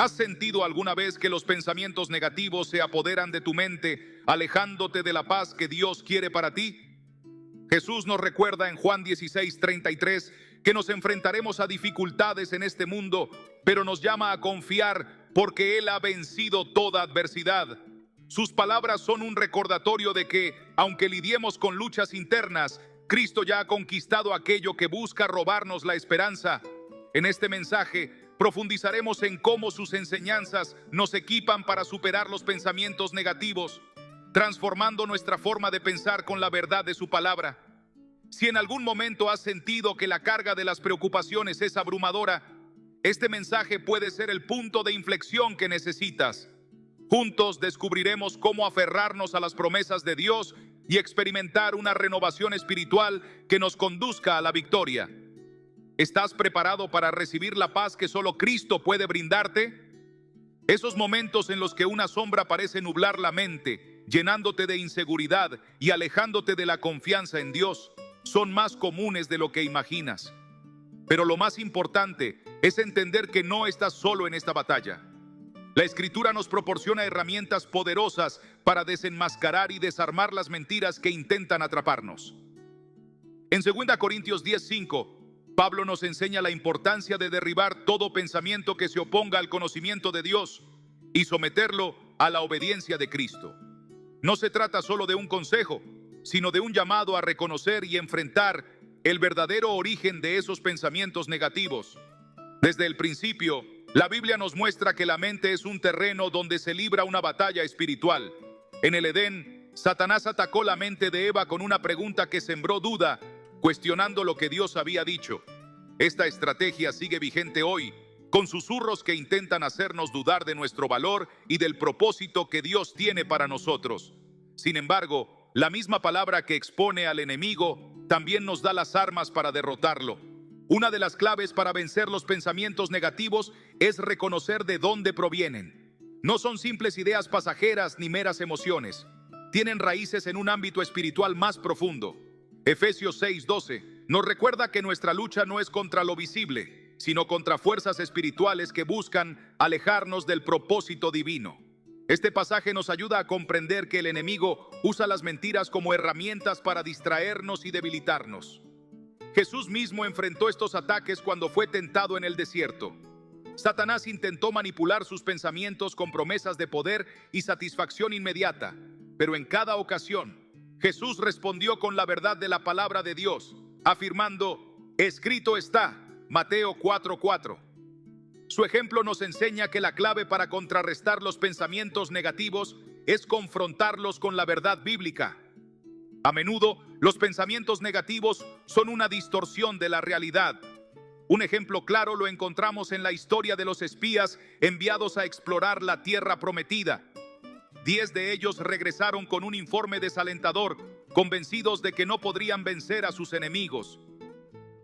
¿Has sentido alguna vez que los pensamientos negativos se apoderan de tu mente, alejándote de la paz que Dios quiere para ti? Jesús nos recuerda en Juan 16:33 que nos enfrentaremos a dificultades en este mundo, pero nos llama a confiar porque Él ha vencido toda adversidad. Sus palabras son un recordatorio de que, aunque lidiemos con luchas internas, Cristo ya ha conquistado aquello que busca robarnos la esperanza. En este mensaje profundizaremos en cómo sus enseñanzas nos equipan para superar los pensamientos negativos, transformando nuestra forma de pensar con la verdad de su palabra. Si en algún momento has sentido que la carga de las preocupaciones es abrumadora, este mensaje puede ser el punto de inflexión que necesitas. Juntos descubriremos cómo aferrarnos a las promesas de Dios y experimentar una renovación espiritual que nos conduzca a la victoria. ¿Estás preparado para recibir la paz que solo Cristo puede brindarte? Esos momentos en los que una sombra parece nublar la mente, llenándote de inseguridad y alejándote de la confianza en Dios, son más comunes de lo que imaginas. Pero lo más importante es entender que no estás solo en esta batalla. La Escritura nos proporciona herramientas poderosas para desenmascarar y desarmar las mentiras que intentan atraparnos. En 2 Corintios 10:5, Pablo nos enseña la importancia de derribar todo pensamiento que se oponga al conocimiento de Dios y someterlo a la obediencia de Cristo. No se trata solo de un consejo, sino de un llamado a reconocer y enfrentar el verdadero origen de esos pensamientos negativos. Desde el principio, la Biblia nos muestra que la mente es un terreno donde se libra una batalla espiritual. En el Edén, Satanás atacó la mente de Eva con una pregunta que sembró duda, cuestionando lo que Dios había dicho. Esta estrategia sigue vigente hoy, con susurros que intentan hacernos dudar de nuestro valor y del propósito que Dios tiene para nosotros. Sin embargo, la misma palabra que expone al enemigo también nos da las armas para derrotarlo. Una de las claves para vencer los pensamientos negativos es reconocer de dónde provienen. No son simples ideas pasajeras ni meras emociones. Tienen raíces en un ámbito espiritual más profundo. Efesios 6:12 nos recuerda que nuestra lucha no es contra lo visible, sino contra fuerzas espirituales que buscan alejarnos del propósito divino. Este pasaje nos ayuda a comprender que el enemigo usa las mentiras como herramientas para distraernos y debilitarnos. Jesús mismo enfrentó estos ataques cuando fue tentado en el desierto. Satanás intentó manipular sus pensamientos con promesas de poder y satisfacción inmediata, pero en cada ocasión, Jesús respondió con la verdad de la palabra de Dios, afirmando: escrito está, Mateo 4:4. Su ejemplo nos enseña que la clave para contrarrestar los pensamientos negativos es confrontarlos con la verdad bíblica. A menudo, los pensamientos negativos son una distorsión de la realidad. Un ejemplo claro lo encontramos en la historia de los espías enviados a explorar la tierra prometida. 10 de ellos regresaron con un informe desalentador, convencidos de que no podrían vencer a sus enemigos.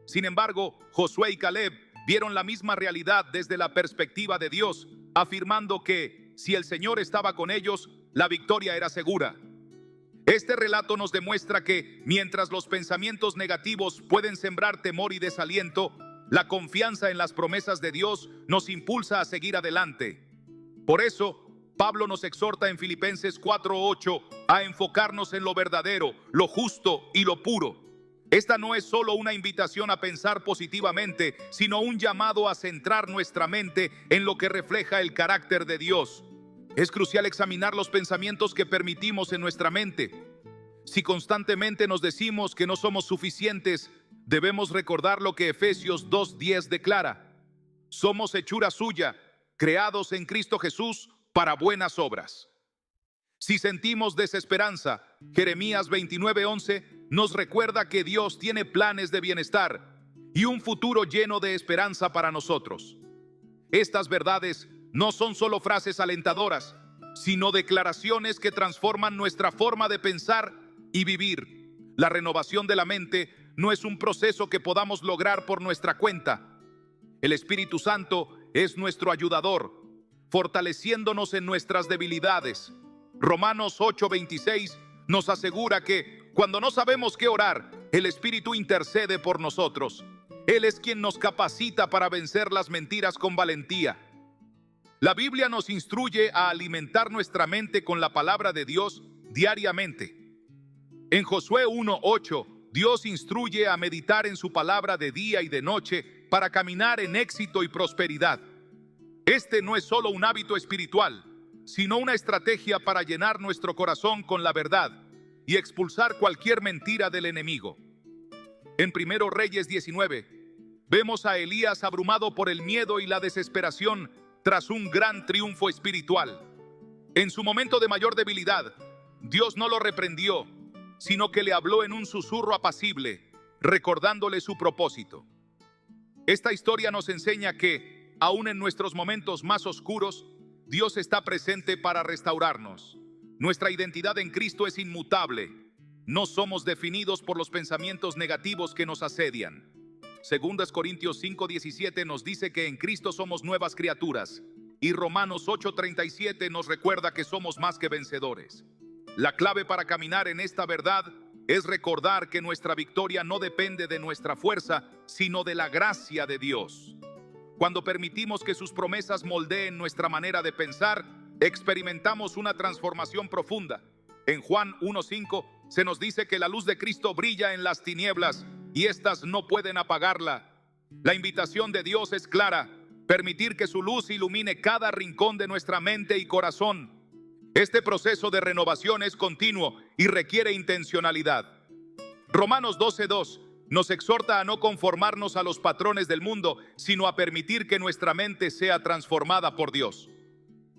Sin embargo, Josué y Caleb vieron la misma realidad desde la perspectiva de Dios, afirmando que, si el Señor estaba con ellos, la victoria era segura. Este relato nos demuestra que, mientras los pensamientos negativos pueden sembrar temor y desaliento, la confianza en las promesas de Dios nos impulsa a seguir adelante. Por eso, Pablo nos exhorta en Filipenses 4:8 a enfocarnos en lo verdadero, lo justo y lo puro. Esta no es solo una invitación a pensar positivamente, sino un llamado a centrar nuestra mente en lo que refleja el carácter de Dios. Es crucial examinar los pensamientos que permitimos en nuestra mente. Si constantemente nos decimos que no somos suficientes, debemos recordar lo que Efesios 2:10 declara: somos hechura suya, creados en Cristo Jesús para buenas obras. Si sentimos desesperanza, Jeremías 29:11 nos recuerda que Dios tiene planes de bienestar y un futuro lleno de esperanza para nosotros. Estas verdades no son solo frases alentadoras, sino declaraciones que transforman nuestra forma de pensar y vivir. La renovación de la mente no es un proceso que podamos lograr por nuestra cuenta. El Espíritu Santo es nuestro ayudador, fortaleciéndonos en nuestras debilidades. Romanos 8:26 nos asegura que cuando no sabemos qué orar, el Espíritu intercede por nosotros. Él es quien nos capacita para vencer las mentiras con valentía. La Biblia nos instruye a alimentar nuestra mente con la palabra de Dios diariamente. En Josué 1:8, Dios instruye a meditar en su palabra de día y de noche para caminar en éxito y prosperidad. Este no es solo un hábito espiritual, sino una estrategia para llenar nuestro corazón con la verdad y expulsar cualquier mentira del enemigo. En 1 Reyes 19, vemos a Elías abrumado por el miedo y la desesperación tras un gran triunfo espiritual. En su momento de mayor debilidad, Dios no lo reprendió, sino que le habló en un susurro apacible, recordándole su propósito. Esta historia nos enseña que, aún en nuestros momentos más oscuros, Dios está presente para restaurarnos. Nuestra identidad en Cristo es inmutable. No somos definidos por los pensamientos negativos que nos asedian. 2 Corintios 5:17 nos dice que en Cristo somos nuevas criaturas, y Romanos 8:37 nos recuerda que somos más que vencedores. La clave para caminar en esta verdad es recordar que nuestra victoria no depende de nuestra fuerza, sino de la gracia de Dios. Cuando permitimos que sus promesas moldeen nuestra manera de pensar, experimentamos una transformación profunda. En Juan 1:5 se nos dice que la luz de Cristo brilla en las tinieblas y éstas no pueden apagarla. La invitación de Dios es clara: permitir que su luz ilumine cada rincón de nuestra mente y corazón. Este proceso de renovación es continuo y requiere intencionalidad. Romanos 12:2 nos exhorta a no conformarnos a los patrones del mundo, sino a permitir que nuestra mente sea transformada por Dios.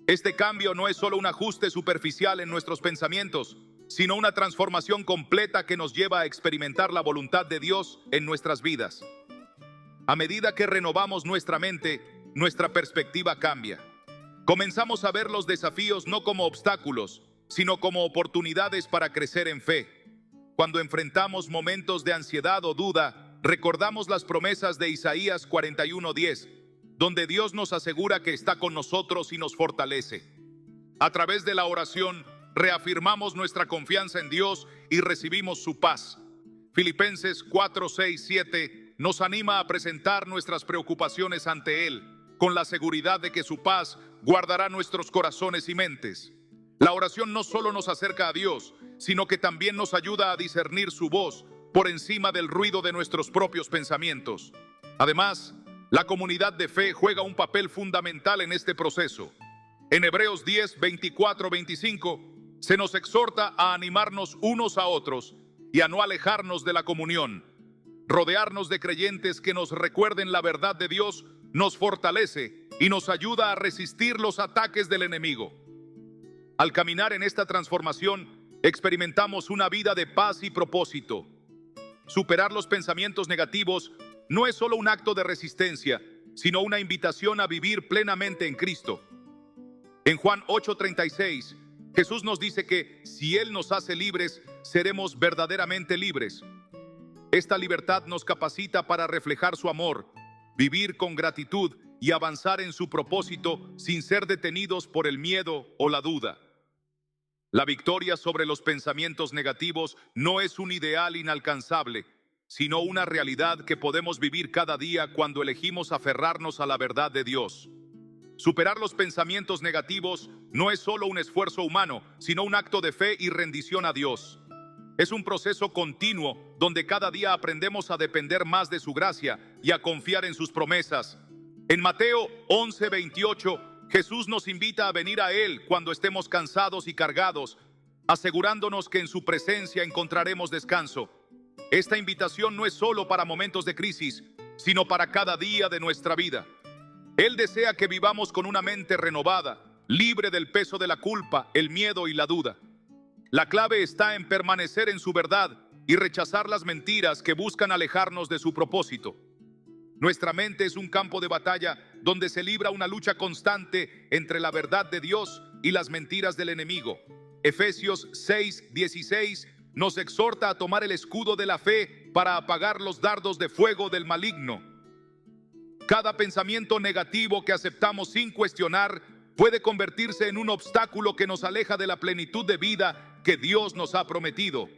Este cambio no es solo un ajuste superficial en nuestros pensamientos, sino una transformación completa que nos lleva a experimentar la voluntad de Dios en nuestras vidas. A medida que renovamos nuestra mente, nuestra perspectiva cambia. Comenzamos a ver los desafíos no como obstáculos, sino como oportunidades para crecer en fe. Cuando enfrentamos momentos de ansiedad o duda, recordamos las promesas de Isaías 41:10, donde Dios nos asegura que está con nosotros y nos fortalece. A través de la oración, reafirmamos nuestra confianza en Dios y recibimos su paz. Filipenses 4:6-7 nos anima a presentar nuestras preocupaciones ante Él, con la seguridad de que su paz guardará nuestros corazones y mentes. La oración no solo nos acerca a Dios, sino que también nos ayuda a discernir su voz por encima del ruido de nuestros propios pensamientos. Además, la comunidad de fe juega un papel fundamental en este proceso. En Hebreos 10:24-25 se nos exhorta a animarnos unos a otros y a no alejarnos de la comunión. Rodearnos de creyentes que nos recuerden la verdad de Dios nos fortalece y nos ayuda a resistir los ataques del enemigo. Al caminar en esta transformación, experimentamos una vida de paz y propósito. Superar los pensamientos negativos no es solo un acto de resistencia, sino una invitación a vivir plenamente en Cristo. En Juan 8:36, Jesús nos dice que si Él nos hace libres, seremos verdaderamente libres. Esta libertad nos capacita para reflejar su amor, vivir con gratitud y avanzar en su propósito sin ser detenidos por el miedo o la duda. La victoria sobre los pensamientos negativos no es un ideal inalcanzable, sino una realidad que podemos vivir cada día cuando elegimos aferrarnos a la verdad de Dios. Superar los pensamientos negativos no es solo un esfuerzo humano, sino un acto de fe y rendición a Dios. Es un proceso continuo donde cada día aprendemos a depender más de su gracia y a confiar en sus promesas. En Mateo 11:28, Jesús nos invita a venir a Él cuando estemos cansados y cargados, asegurándonos que en su presencia encontraremos descanso. Esta invitación no es solo para momentos de crisis, sino para cada día de nuestra vida. Él desea que vivamos con una mente renovada, libre del peso de la culpa, el miedo y la duda. La clave está en permanecer en su verdad y rechazar las mentiras que buscan alejarnos de su propósito. Nuestra mente es un campo de batalla donde se libra una lucha constante entre la verdad de Dios y las mentiras del enemigo. Efesios 6:16 nos exhorta a tomar el escudo de la fe para apagar los dardos de fuego del maligno. Cada pensamiento negativo que aceptamos sin cuestionar puede convertirse en un obstáculo que nos aleja de la plenitud de vida que Dios nos ha prometido.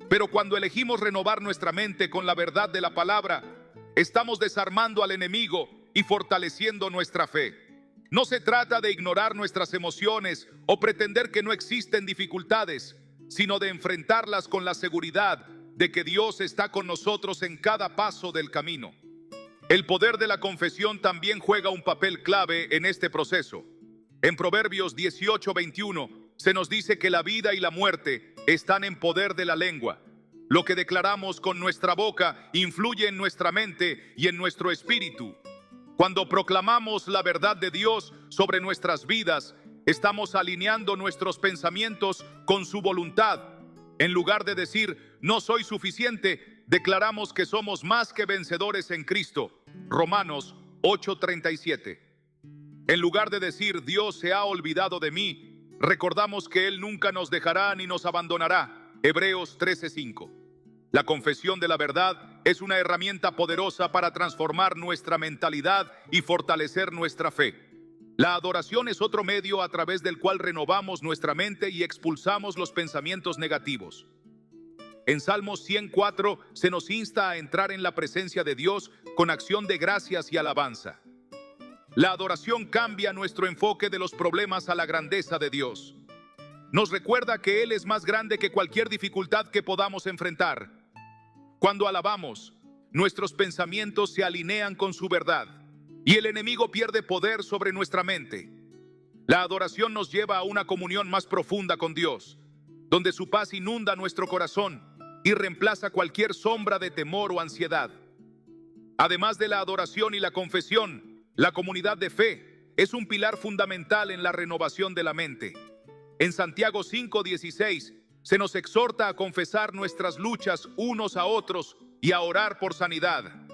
Pero cuando elegimos renovar nuestra mente con la verdad de la palabra, estamos desarmando al enemigo y fortaleciendo nuestra fe. No se trata de ignorar nuestras emociones o pretender que no existen dificultades, sino de enfrentarlas con la seguridad de que Dios está con nosotros en cada paso del camino. El poder de la confesión también juega un papel clave en este proceso. En Proverbios 18:21 se nos dice que la vida y la muerte están en poder de la lengua. Lo que declaramos con nuestra boca influye en nuestra mente y en nuestro espíritu. Cuando proclamamos la verdad de Dios sobre nuestras vidas, estamos alineando nuestros pensamientos con su voluntad. En lugar de decir, no soy suficiente, declaramos que somos más que vencedores en Cristo. Romanos 8:37. En lugar de decir, Dios se ha olvidado de mí, recordamos que Él nunca nos dejará ni nos abandonará. Hebreos 13:5. La confesión de la verdad es una herramienta poderosa para transformar nuestra mentalidad y fortalecer nuestra fe. La adoración es otro medio a través del cual renovamos nuestra mente y expulsamos los pensamientos negativos. En Salmos 104 se nos insta a entrar en la presencia de Dios con acción de gracias y alabanza. La adoración cambia nuestro enfoque de los problemas a la grandeza de Dios. Nos recuerda que Él es más grande que cualquier dificultad que podamos enfrentar. Cuando alabamos, nuestros pensamientos se alinean con su verdad y el enemigo pierde poder sobre nuestra mente. La adoración nos lleva a una comunión más profunda con Dios, donde su paz inunda nuestro corazón y reemplaza cualquier sombra de temor o ansiedad. Además de la adoración y la confesión, la comunidad de fe es un pilar fundamental en la renovación de la mente. En Santiago 5:16 se nos exhorta a confesar nuestras luchas unos a otros y a orar por sanidad.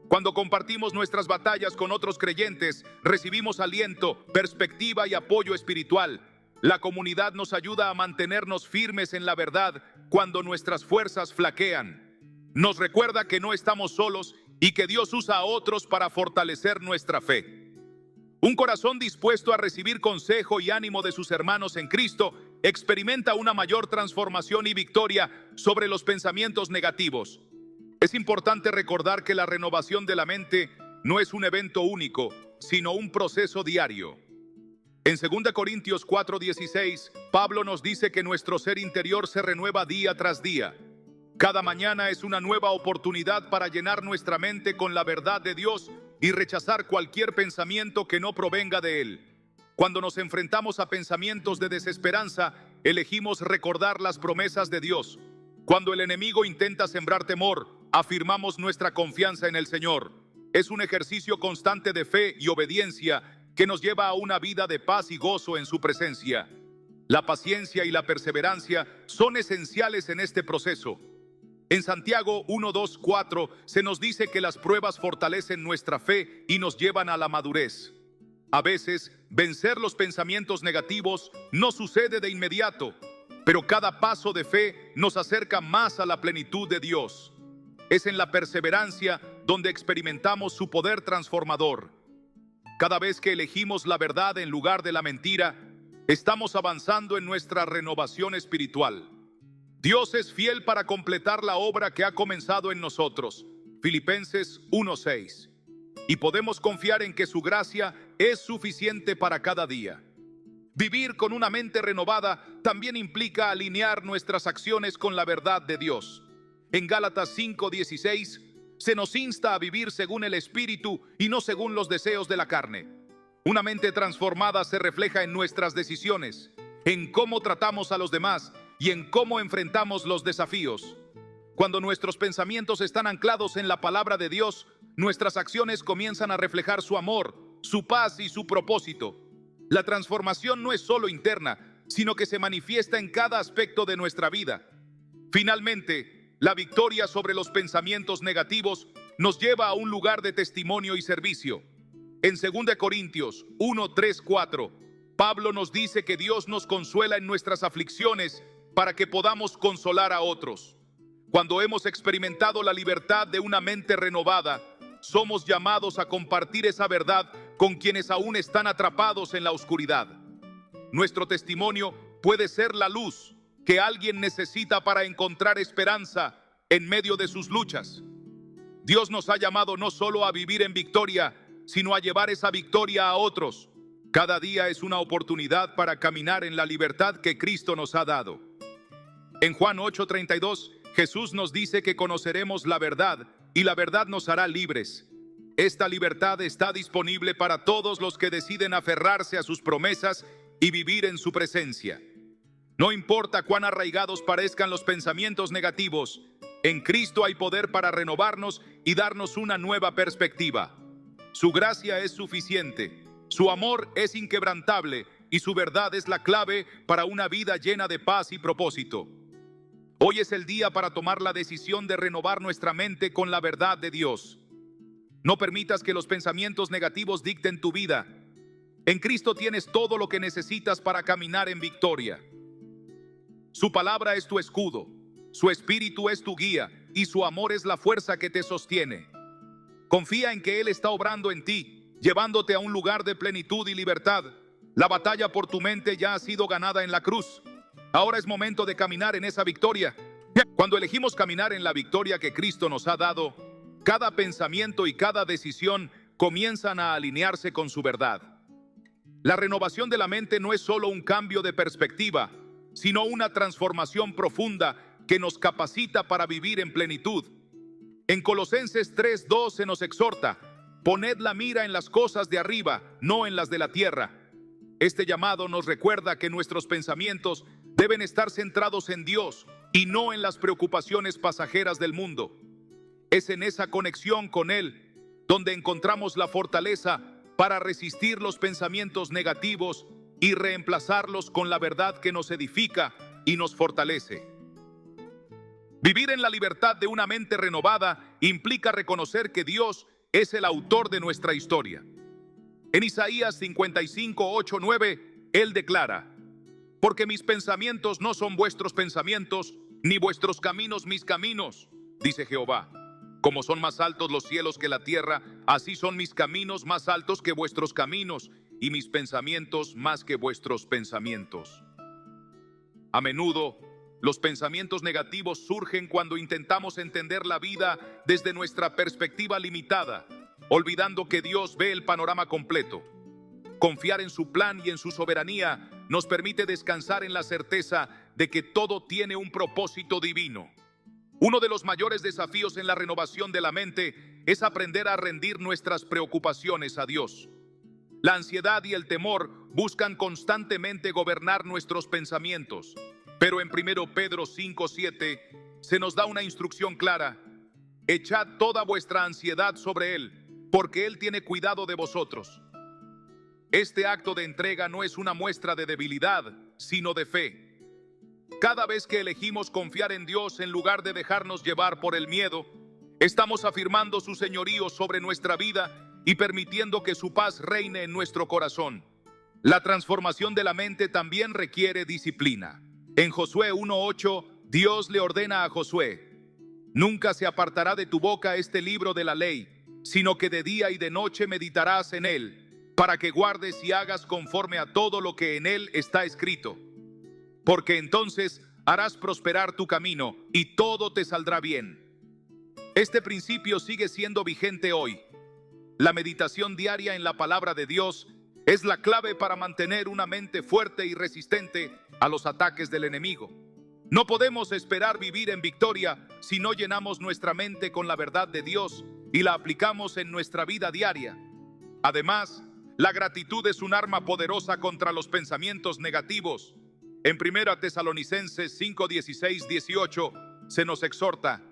Cuando compartimos nuestras batallas con otros creyentes, recibimos aliento, perspectiva y apoyo espiritual. La comunidad nos ayuda a mantenernos firmes en la verdad cuando nuestras fuerzas flaquean. Nos recuerda que no estamos solos y que Dios usa a otros para fortalecer nuestra fe. Un corazón dispuesto a recibir consejo y ánimo de sus hermanos en Cristo experimenta una mayor transformación y victoria sobre los pensamientos negativos. Es importante recordar que la renovación de la mente no es un evento único, sino un proceso diario. En 2 Corintios 4:16, Pablo nos dice que nuestro ser interior se renueva día tras día. Cada mañana es una nueva oportunidad para llenar nuestra mente con la verdad de Dios y rechazar cualquier pensamiento que no provenga de Él. Cuando nos enfrentamos a pensamientos de desesperanza, elegimos recordar las promesas de Dios. Cuando el enemigo intenta sembrar temor, afirmamos nuestra confianza en el Señor. Es un ejercicio constante de fe y obediencia que nos lleva a una vida de paz y gozo en su presencia. La paciencia y la perseverancia son esenciales en este proceso. En Santiago 1:2-4 se nos dice que las pruebas fortalecen nuestra fe y nos llevan a la madurez. A veces, vencer los pensamientos negativos no sucede de inmediato, pero cada paso de fe nos acerca más a la plenitud de Dios. Es en la perseverancia donde experimentamos su poder transformador. Cada vez que elegimos la verdad en lugar de la mentira, estamos avanzando en nuestra renovación espiritual. Dios es fiel para completar la obra que ha comenzado en nosotros. Filipenses 1:6. Y podemos confiar en que su gracia es suficiente para cada día. Vivir con una mente renovada también implica alinear nuestras acciones con la verdad de Dios. En Gálatas 5:16 se nos insta a vivir según el Espíritu y no según los deseos de la carne. Una mente transformada se refleja en nuestras decisiones, en cómo tratamos a los demás y en cómo enfrentamos los desafíos. Cuando nuestros pensamientos están anclados en la palabra de Dios, nuestras acciones comienzan a reflejar su amor, su paz y su propósito. La transformación no es solo interna, sino que se manifiesta en cada aspecto de nuestra vida. Finalmente, la victoria sobre los pensamientos negativos nos lleva a un lugar de testimonio y servicio. En 2 Corintios 1:3-4, Pablo nos dice que Dios nos consuela en nuestras aflicciones para que podamos consolar a otros. Cuando hemos experimentado la libertad de una mente renovada, somos llamados a compartir esa verdad con quienes aún están atrapados en la oscuridad. Nuestro testimonio puede ser la luz que alguien necesita para encontrar esperanza en medio de sus luchas. Dios nos ha llamado no solo a vivir en victoria, sino a llevar esa victoria a otros. Cada día es una oportunidad para caminar en la libertad que Cristo nos ha dado. En Juan 8:32, Jesús nos dice que conoceremos la verdad y la verdad nos hará libres. Esta libertad está disponible para todos los que deciden aferrarse a sus promesas y vivir en su presencia. No importa cuán arraigados parezcan los pensamientos negativos, en Cristo hay poder para renovarnos y darnos una nueva perspectiva. Su gracia es suficiente, su amor es inquebrantable y su verdad es la clave para una vida llena de paz y propósito. Hoy es el día para tomar la decisión de renovar nuestra mente con la verdad de Dios. No permitas que los pensamientos negativos dicten tu vida. En Cristo tienes todo lo que necesitas para caminar en victoria. Su palabra es tu escudo, su espíritu es tu guía y su amor es la fuerza que te sostiene. Confía en que Él está obrando en ti, llevándote a un lugar de plenitud y libertad. La batalla por tu mente ya ha sido ganada en la cruz. Ahora es momento de caminar en esa victoria. Cuando elegimos caminar en la victoria que Cristo nos ha dado, cada pensamiento y cada decisión comienzan a alinearse con su verdad. La renovación de la mente no es solo un cambio de perspectiva, sino una transformación profunda que nos capacita para vivir en plenitud. En Colosenses 3:2 se nos exhorta: poned la mira en las cosas de arriba, no en las de la tierra. Este llamado nos recuerda que nuestros pensamientos deben estar centrados en Dios y no en las preocupaciones pasajeras del mundo. Es en esa conexión con Él donde encontramos la fortaleza para resistir los pensamientos negativos y reemplazarlos con la verdad que nos edifica y nos fortalece. Vivir en la libertad de una mente renovada implica reconocer que Dios es el autor de nuestra historia. En Isaías 55:8-9, Él declara: porque mis pensamientos no son vuestros pensamientos, ni vuestros caminos mis caminos, dice Jehová. Como son más altos los cielos que la tierra, así son mis caminos más altos que vuestros caminos, y mis pensamientos más que vuestros pensamientos. A menudo, los pensamientos negativos surgen cuando intentamos entender la vida desde nuestra perspectiva limitada, olvidando que Dios ve el panorama completo. Confiar en su plan y en su soberanía nos permite descansar en la certeza de que todo tiene un propósito divino. Uno de los mayores desafíos en la renovación de la mente es aprender a rendir nuestras preocupaciones a Dios. La ansiedad y el temor buscan constantemente gobernar nuestros pensamientos, pero en 1 Pedro 5:7 se nos da una instrucción clara: echad toda vuestra ansiedad sobre Él, porque Él tiene cuidado de vosotros. Este acto de entrega no es una muestra de debilidad, sino de fe. Cada vez que elegimos confiar en Dios en lugar de dejarnos llevar por el miedo, estamos afirmando su señorío sobre nuestra vida y permitiendo que su paz reine en nuestro corazón. La transformación de la mente también requiere disciplina. En Josué 1:8, Dios le ordena a Josué: nunca se apartará de tu boca este libro de la ley, sino que de día y de noche meditarás en él, para que guardes y hagas conforme a todo lo que en él está escrito. Porque entonces harás prosperar tu camino y todo te saldrá bien. Este principio sigue siendo vigente hoy. La meditación diaria en la palabra de Dios es la clave para mantener una mente fuerte y resistente a los ataques del enemigo. No podemos esperar vivir en victoria si no llenamos nuestra mente con la verdad de Dios y la aplicamos en nuestra vida diaria. Además, la gratitud es un arma poderosa contra los pensamientos negativos. En 1 Tesalonicenses 5:16-18 se nos exhorta: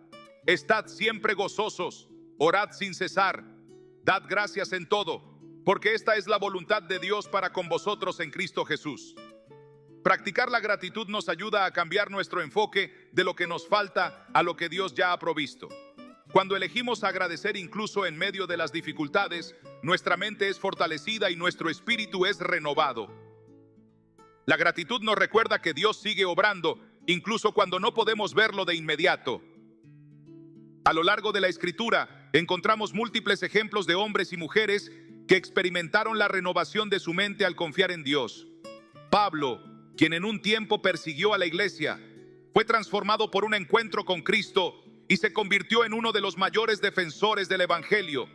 estad siempre gozosos, orad sin cesar, dad gracias en todo, porque esta es la voluntad de Dios para con vosotros en Cristo Jesús. Practicar la gratitud nos ayuda a cambiar nuestro enfoque de lo que nos falta a lo que Dios ya ha provisto. Cuando elegimos agradecer incluso en medio de las dificultades, nuestra mente es fortalecida y nuestro espíritu es renovado. La gratitud nos recuerda que Dios sigue obrando, incluso cuando no podemos verlo de inmediato. A lo largo de la Escritura, encontramos múltiples ejemplos de hombres y mujeres que experimentaron la renovación de su mente al confiar en Dios. Pablo, quien en un tiempo persiguió a la iglesia, fue transformado por un encuentro con Cristo y se convirtió en uno de los mayores defensores del Evangelio.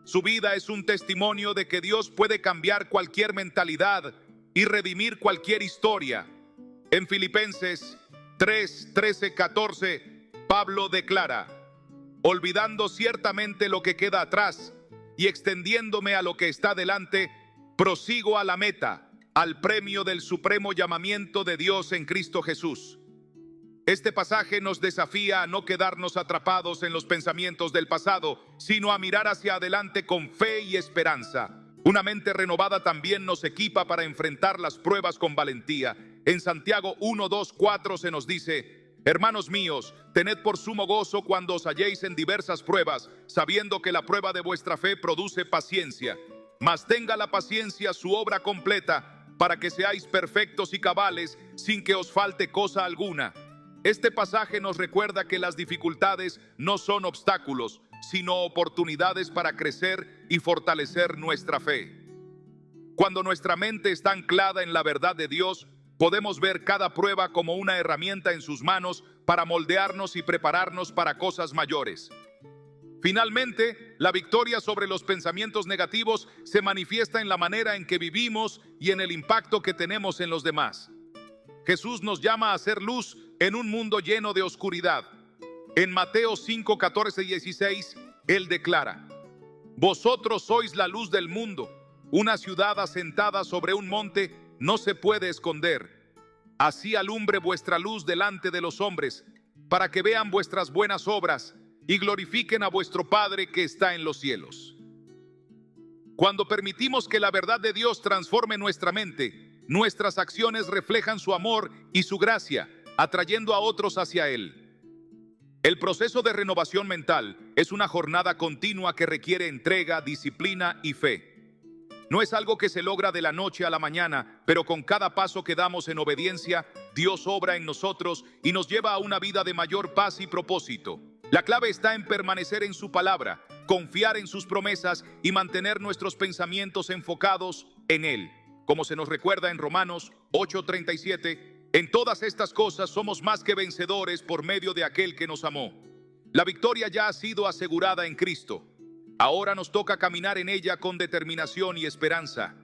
Su vida es un testimonio de que Dios puede cambiar cualquier mentalidad y redimir cualquier historia. En Filipenses 3, 13, 14, Pablo declara: olvidando ciertamente lo que queda atrás y extendiéndome a lo que está delante, prosigo a la meta, al premio del supremo llamamiento de Dios en Cristo Jesús. Este pasaje nos desafía a no quedarnos atrapados en los pensamientos del pasado, sino a mirar hacia adelante con fe y esperanza. Una mente renovada también nos equipa para enfrentar las pruebas con valentía. En Santiago 1, 2, 4 se nos dice: hermanos míos, tened por sumo gozo cuando os halléis en diversas pruebas, sabiendo que la prueba de vuestra fe produce paciencia. Mas tenga la paciencia su obra completa, para que seáis perfectos y cabales, sin que os falte cosa alguna. Este pasaje nos recuerda que las dificultades no son obstáculos, sino oportunidades para crecer y fortalecer nuestra fe. Cuando nuestra mente está anclada en la verdad de Dios, podemos ver cada prueba como una herramienta en sus manos para moldearnos y prepararnos para cosas mayores. Finalmente, la victoria sobre los pensamientos negativos se manifiesta en la manera en que vivimos y en el impacto que tenemos en los demás. Jesús nos llama a ser luz en un mundo lleno de oscuridad. En Mateo 5, 14 y 16, Él declara: vosotros sois la luz del mundo. Una ciudad asentada sobre un monte no se puede esconder. Así alumbre vuestra luz delante de los hombres, para que vean vuestras buenas obras y glorifiquen a vuestro Padre que está en los cielos. Cuando permitimos que la verdad de Dios transforme nuestra mente, nuestras acciones reflejan su amor y su gracia, atrayendo a otros hacia Él. El proceso de renovación mental es una jornada continua que requiere entrega, disciplina y fe. No es algo que se logra de la noche a la mañana, pero con cada paso que damos en obediencia, Dios obra en nosotros y nos lleva a una vida de mayor paz y propósito. La clave está en permanecer en su palabra, confiar en sus promesas y mantener nuestros pensamientos enfocados en Él. Como se nos recuerda en Romanos 8:37, en todas estas cosas somos más que vencedores por medio de aquel que nos amó. La victoria ya ha sido asegurada en Cristo. Ahora nos toca caminar en ella con determinación y esperanza.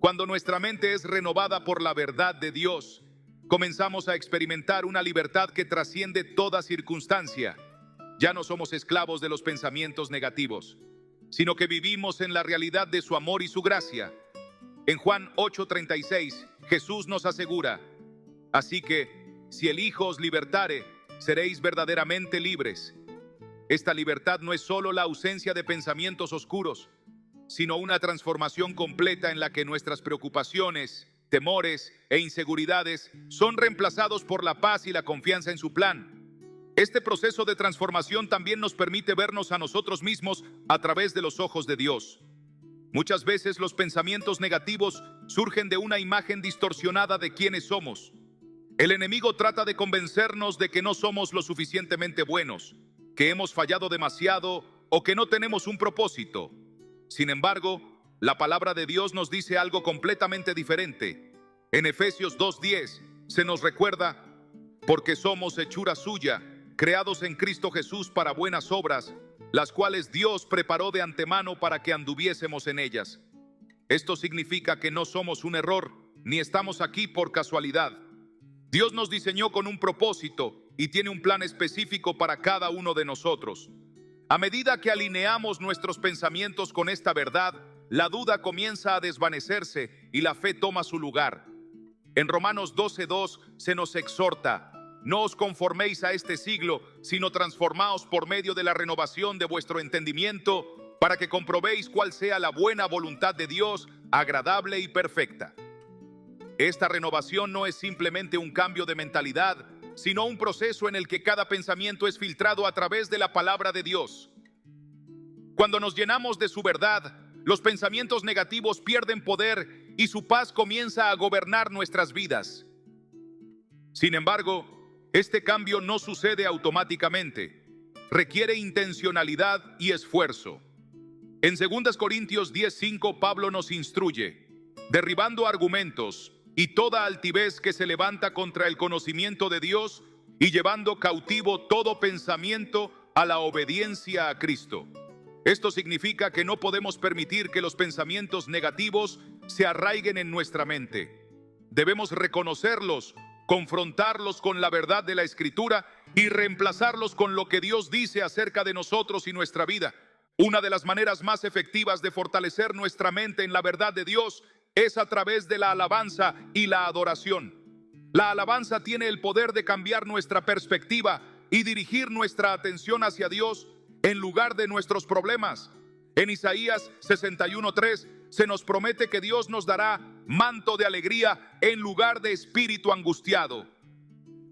Cuando nuestra mente es renovada por la verdad de Dios, comenzamos a experimentar una libertad que trasciende toda circunstancia. Ya no somos esclavos de los pensamientos negativos, sino que vivimos en la realidad de su amor y su gracia. En Juan 8:36, Jesús nos asegura: así que, si el Hijo os libertare, seréis verdaderamente libres. Esta libertad no es solo la ausencia de pensamientos oscuros, sino una transformación completa en la que nuestras preocupaciones, temores e inseguridades son reemplazados por la paz y la confianza en su plan. Este proceso de transformación también nos permite vernos a nosotros mismos a través de los ojos de Dios. Muchas veces los pensamientos negativos surgen de una imagen distorsionada de quiénes somos. El enemigo trata de convencernos de que no somos lo suficientemente buenos, que hemos fallado demasiado o que no tenemos un propósito. Sin embargo, la palabra de Dios nos dice algo completamente diferente. En Efesios 2:10 se nos recuerda: porque somos hechura suya, creados en Cristo Jesús para buenas obras, las cuales Dios preparó de antemano para que anduviésemos en ellas. Esto significa que no somos un error, ni estamos aquí por casualidad. Dios nos diseñó con un propósito y tiene un plan específico para cada uno de nosotros. A medida que alineamos nuestros pensamientos con esta verdad, la duda comienza a desvanecerse y la fe toma su lugar. En Romanos 12:2 se nos exhorta: no os conforméis a este siglo, sino transformaos por medio de la renovación de vuestro entendimiento, para que comprobéis cuál sea la buena voluntad de Dios, agradable y perfecta. Esta renovación no es simplemente un cambio de mentalidad, sino un proceso en el que cada pensamiento es filtrado a través de la palabra de Dios. Cuando nos llenamos de su verdad, los pensamientos negativos pierden poder y su paz comienza a gobernar nuestras vidas. Sin embargo, este cambio no sucede automáticamente. Requiere intencionalidad y esfuerzo. En 2 Corintios 10:5, Pablo nos instruye: derribando argumentos y toda altivez que se levanta contra el conocimiento de Dios y llevando cautivo todo pensamiento a la obediencia a Cristo. Esto significa que no podemos permitir que los pensamientos negativos se arraiguen en nuestra mente. Debemos reconocerlos, confrontarlos con la verdad de la Escritura y reemplazarlos con lo que Dios dice acerca de nosotros y nuestra vida. Una de las maneras más efectivas de fortalecer nuestra mente en la verdad de Dios es a través de la alabanza y la adoración. La alabanza tiene el poder de cambiar nuestra perspectiva y dirigir nuestra atención hacia Dios en lugar de nuestros problemas. En Isaías 61:3 se nos promete que Dios nos dará manto de alegría en lugar de espíritu angustiado.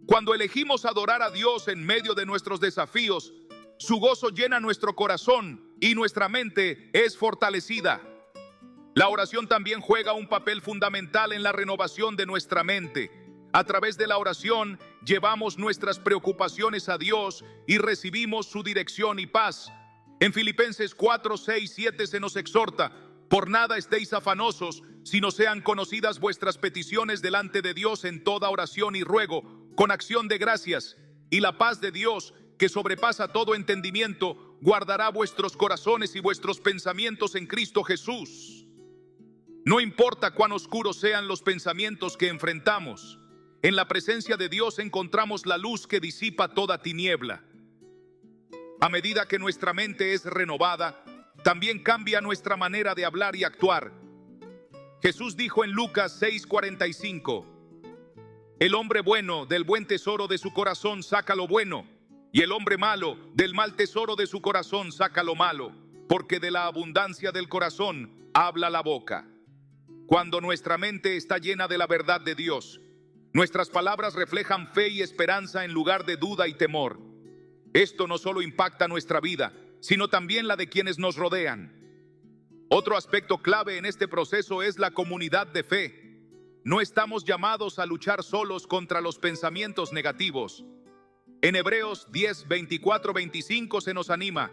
Cuando elegimos adorar a Dios en medio de nuestros desafíos, su gozo llena nuestro corazón y nuestra mente es fortalecida. La oración también juega un papel fundamental en la renovación de nuestra mente. A través de la oración llevamos nuestras preocupaciones a Dios y recibimos su dirección y paz. En Filipenses 4:6-7 se nos exhorta: por nada estéis afanosos, sino sean conocidas vuestras peticiones delante de Dios en toda oración y ruego, con acción de gracias, y la paz de Dios, que sobrepasa todo entendimiento, guardará vuestros corazones y vuestros pensamientos en Cristo Jesús. No importa cuán oscuros sean los pensamientos que enfrentamos, en la presencia de Dios encontramos la luz que disipa toda tiniebla. A medida que nuestra mente es renovada, también cambia nuestra manera de hablar y actuar. Jesús dijo en Lucas 6:45: el hombre bueno del buen tesoro de su corazón saca lo bueno, y el hombre malo del mal tesoro de su corazón saca lo malo, porque de la abundancia del corazón habla la boca. Cuando nuestra mente está llena de la verdad de Dios, nuestras palabras reflejan fe y esperanza en lugar de duda y temor. Esto no solo impacta nuestra vida, sino también la de quienes nos rodean. Otro aspecto clave en este proceso es la comunidad de fe. No estamos llamados a luchar solos contra los pensamientos negativos. En Hebreos 10:24-25 se nos anima: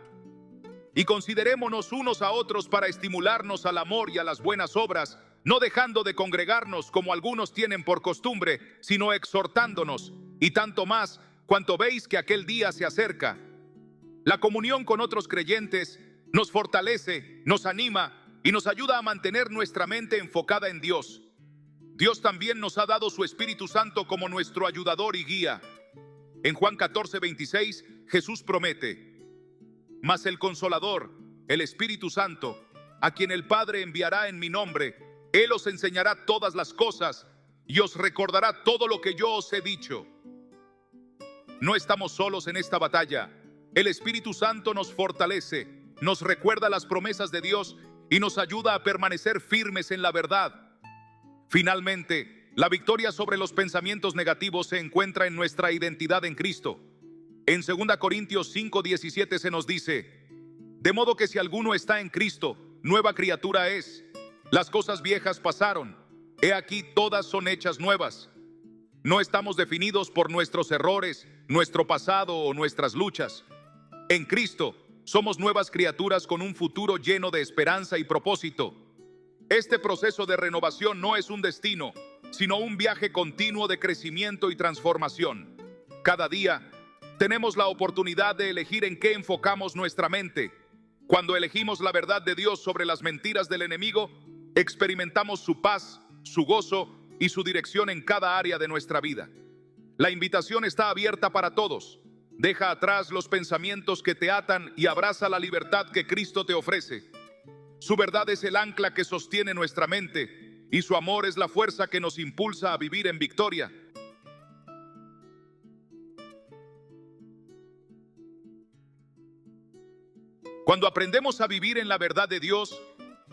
y considerémonos unos a otros para estimularnos al amor y a las buenas obras, no dejando de congregarnos como algunos tienen por costumbre, sino exhortándonos, y tanto más cuanto veis que aquel día se acerca. La comunión con otros creyentes nos fortalece, nos anima y nos ayuda a mantener nuestra mente enfocada en Dios. Dios también nos ha dado su Espíritu Santo como nuestro ayudador y guía. En Juan 14:26, Jesús promete: mas el Consolador, el Espíritu Santo, a quien el Padre enviará en mi nombre, Él os enseñará todas las cosas y os recordará todo lo que yo os he dicho. No estamos solos en esta batalla. El Espíritu Santo nos fortalece, nos recuerda las promesas de Dios y nos ayuda a permanecer firmes en la verdad. Finalmente, la victoria sobre los pensamientos negativos se encuentra en nuestra identidad en Cristo. En 2 Corintios 5:17 se nos dice: de modo que si alguno está en Cristo, nueva criatura es. Las cosas viejas pasaron, he aquí todas son hechas nuevas. No estamos definidos por nuestros errores, nuestro pasado o nuestras luchas. En Cristo somos nuevas criaturas con un futuro lleno de esperanza y propósito. Este proceso de renovación no es un destino, sino un viaje continuo de crecimiento y transformación. Cada día tenemos la oportunidad de elegir en qué enfocamos nuestra mente. Cuando elegimos la verdad de Dios sobre las mentiras del enemigo, experimentamos su paz, su gozo y su dirección en cada área de nuestra vida. La invitación está abierta para todos. Deja atrás los pensamientos que te atan y abraza la libertad que Cristo te ofrece. Su verdad es el ancla que sostiene nuestra mente y su amor es la fuerza que nos impulsa a vivir en victoria. Cuando aprendemos a vivir en la verdad de Dios,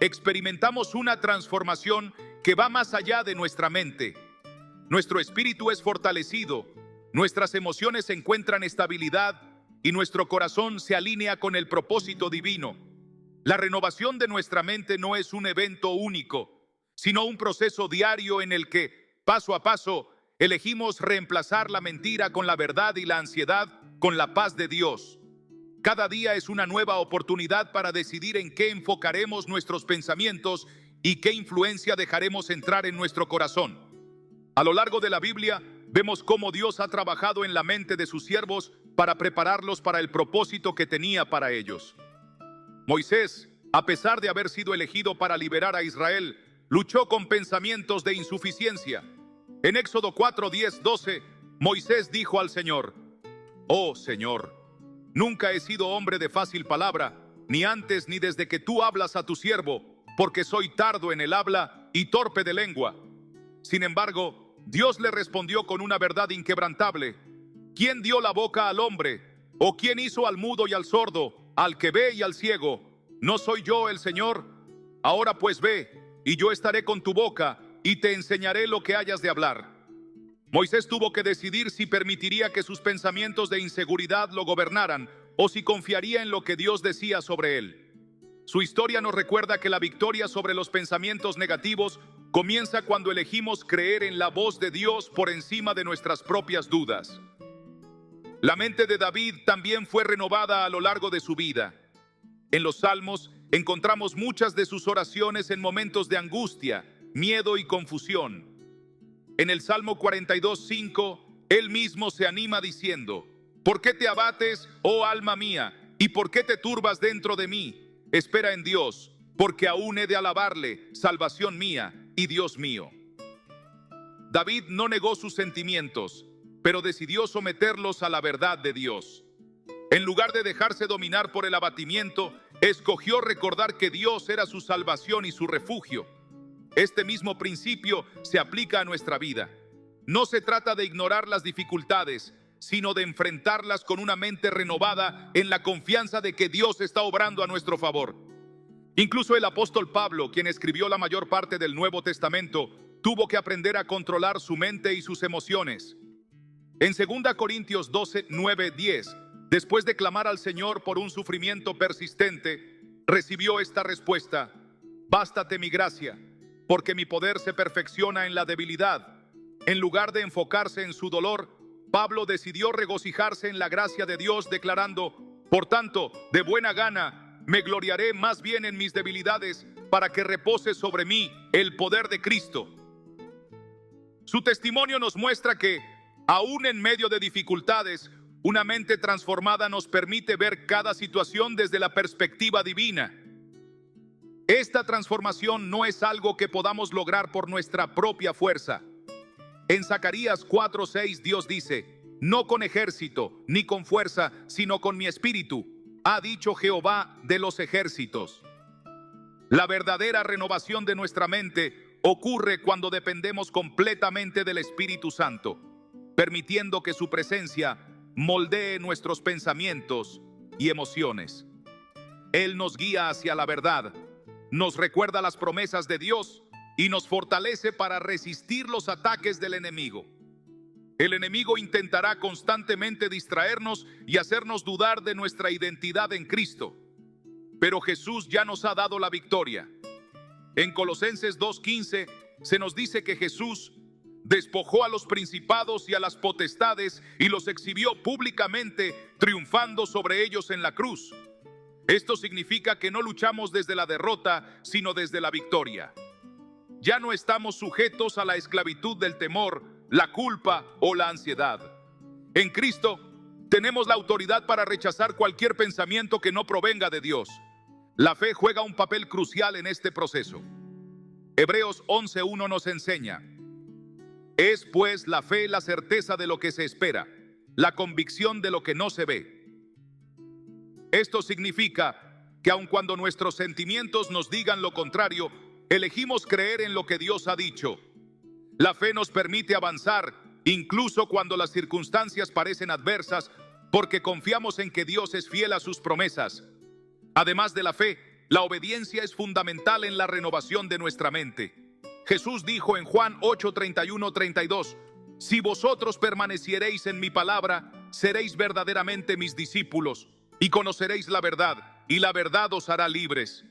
experimentamos una transformación que va más allá de nuestra mente. Nuestro espíritu es fortalecido, nuestras emociones encuentran estabilidad y nuestro corazón se alinea con el propósito divino. La renovación de nuestra mente no es un evento único, sino un proceso diario en el que, paso a paso, elegimos reemplazar la mentira con la verdad y la ansiedad con la paz de Dios. Cada día es una nueva oportunidad para decidir en qué enfocaremos nuestros pensamientos y qué influencia dejaremos entrar en nuestro corazón. A lo largo de la Biblia, vemos cómo Dios ha trabajado en la mente de sus siervos para prepararlos para el propósito que tenía para ellos. Moisés, a pesar de haber sido elegido para liberar a Israel, luchó con pensamientos de insuficiencia. En Éxodo 4, 10, 12, Moisés dijo al Señor: «Oh Señor, nunca he sido hombre de fácil palabra, ni antes ni desde que tú hablas a tu siervo, porque soy tardo en el habla y torpe de lengua». Sin embargo, Dios le respondió con una verdad inquebrantable: «¿Quién dio la boca al hombre? ¿O quién hizo al mudo y al sordo, al que ve y al ciego? ¿No soy yo el Señor? Ahora pues ve, y yo estaré con tu boca, y te enseñaré lo que hayas de hablar». Moisés tuvo que decidir si permitiría que sus pensamientos de inseguridad lo gobernaran, o si confiaría en lo que Dios decía sobre él. Su historia nos recuerda que la victoria sobre los pensamientos negativos comienza cuando elegimos creer en la voz de Dios por encima de nuestras propias dudas. La mente de David también fue renovada a lo largo de su vida. En los Salmos encontramos muchas de sus oraciones en momentos de angustia, miedo y confusión. En el Salmo 42:5, él mismo se anima diciendo: «¿Por qué te abates, oh alma mía? ¿Y por qué te turbas dentro de mí? Espera en Dios, porque aún he de alabarle, salvación mía y Dios mío». David no negó sus sentimientos, pero decidió someterlos a la verdad de Dios. En lugar de dejarse dominar por el abatimiento, escogió recordar que Dios era su salvación y su refugio. Este mismo principio se aplica a nuestra vida. No se trata de ignorar las dificultades, sino de enfrentarlas con una mente renovada en la confianza de que Dios está obrando a nuestro favor. Incluso el apóstol Pablo, quien escribió la mayor parte del Nuevo Testamento, tuvo que aprender a controlar su mente y sus emociones. En 2 Corintios 12, 9, 10, después de clamar al Señor por un sufrimiento persistente, recibió esta respuesta: «Bástate mi gracia, porque mi poder se perfecciona en la debilidad». En lugar de enfocarse en su dolor, Pablo decidió regocijarse en la gracia de Dios, declarando: «Por tanto, de buena gana, me gloriaré más bien en mis debilidades, para que repose sobre mí el poder de Cristo». Su testimonio nos muestra que, aún en medio de dificultades, una mente transformada nos permite ver cada situación desde la perspectiva divina. Esta transformación no es algo que podamos lograr por nuestra propia fuerza. En Zacarías 4:6 Dios dice: «No con ejército ni con fuerza, sino con mi espíritu, ha dicho Jehová de los ejércitos». La verdadera renovación de nuestra mente ocurre cuando dependemos completamente del Espíritu Santo, permitiendo que su presencia moldee nuestros pensamientos y emociones. Él nos guía hacia la verdad, nos recuerda las promesas de Dios y nos fortalece para resistir los ataques del enemigo. El enemigo intentará constantemente distraernos y hacernos dudar de nuestra identidad en Cristo, pero Jesús ya nos ha dado la victoria. En Colosenses 2:15 se nos dice que Jesús despojó a los principados y a las potestades y los exhibió públicamente, triunfando sobre ellos en la cruz. Esto significa que no luchamos desde la derrota, sino desde la victoria. Ya no estamos sujetos a la esclavitud del temor, la culpa o la ansiedad. En Cristo tenemos la autoridad para rechazar cualquier pensamiento que no provenga de Dios. La fe juega un papel crucial en este proceso. Hebreos 11:1 nos enseña: «Es pues la fe la certeza de lo que se espera, la convicción de lo que no se ve». Esto significa que aun cuando nuestros sentimientos nos digan lo contrario, elegimos creer en lo que Dios ha dicho. La fe nos permite avanzar, incluso cuando las circunstancias parecen adversas, porque confiamos en que Dios es fiel a sus promesas. Además de la fe, la obediencia es fundamental en la renovación de nuestra mente. Jesús dijo en Juan 8:31-32: «Si vosotros permaneciereis en mi palabra, seréis verdaderamente mis discípulos, y conoceréis la verdad, y la verdad os hará libres».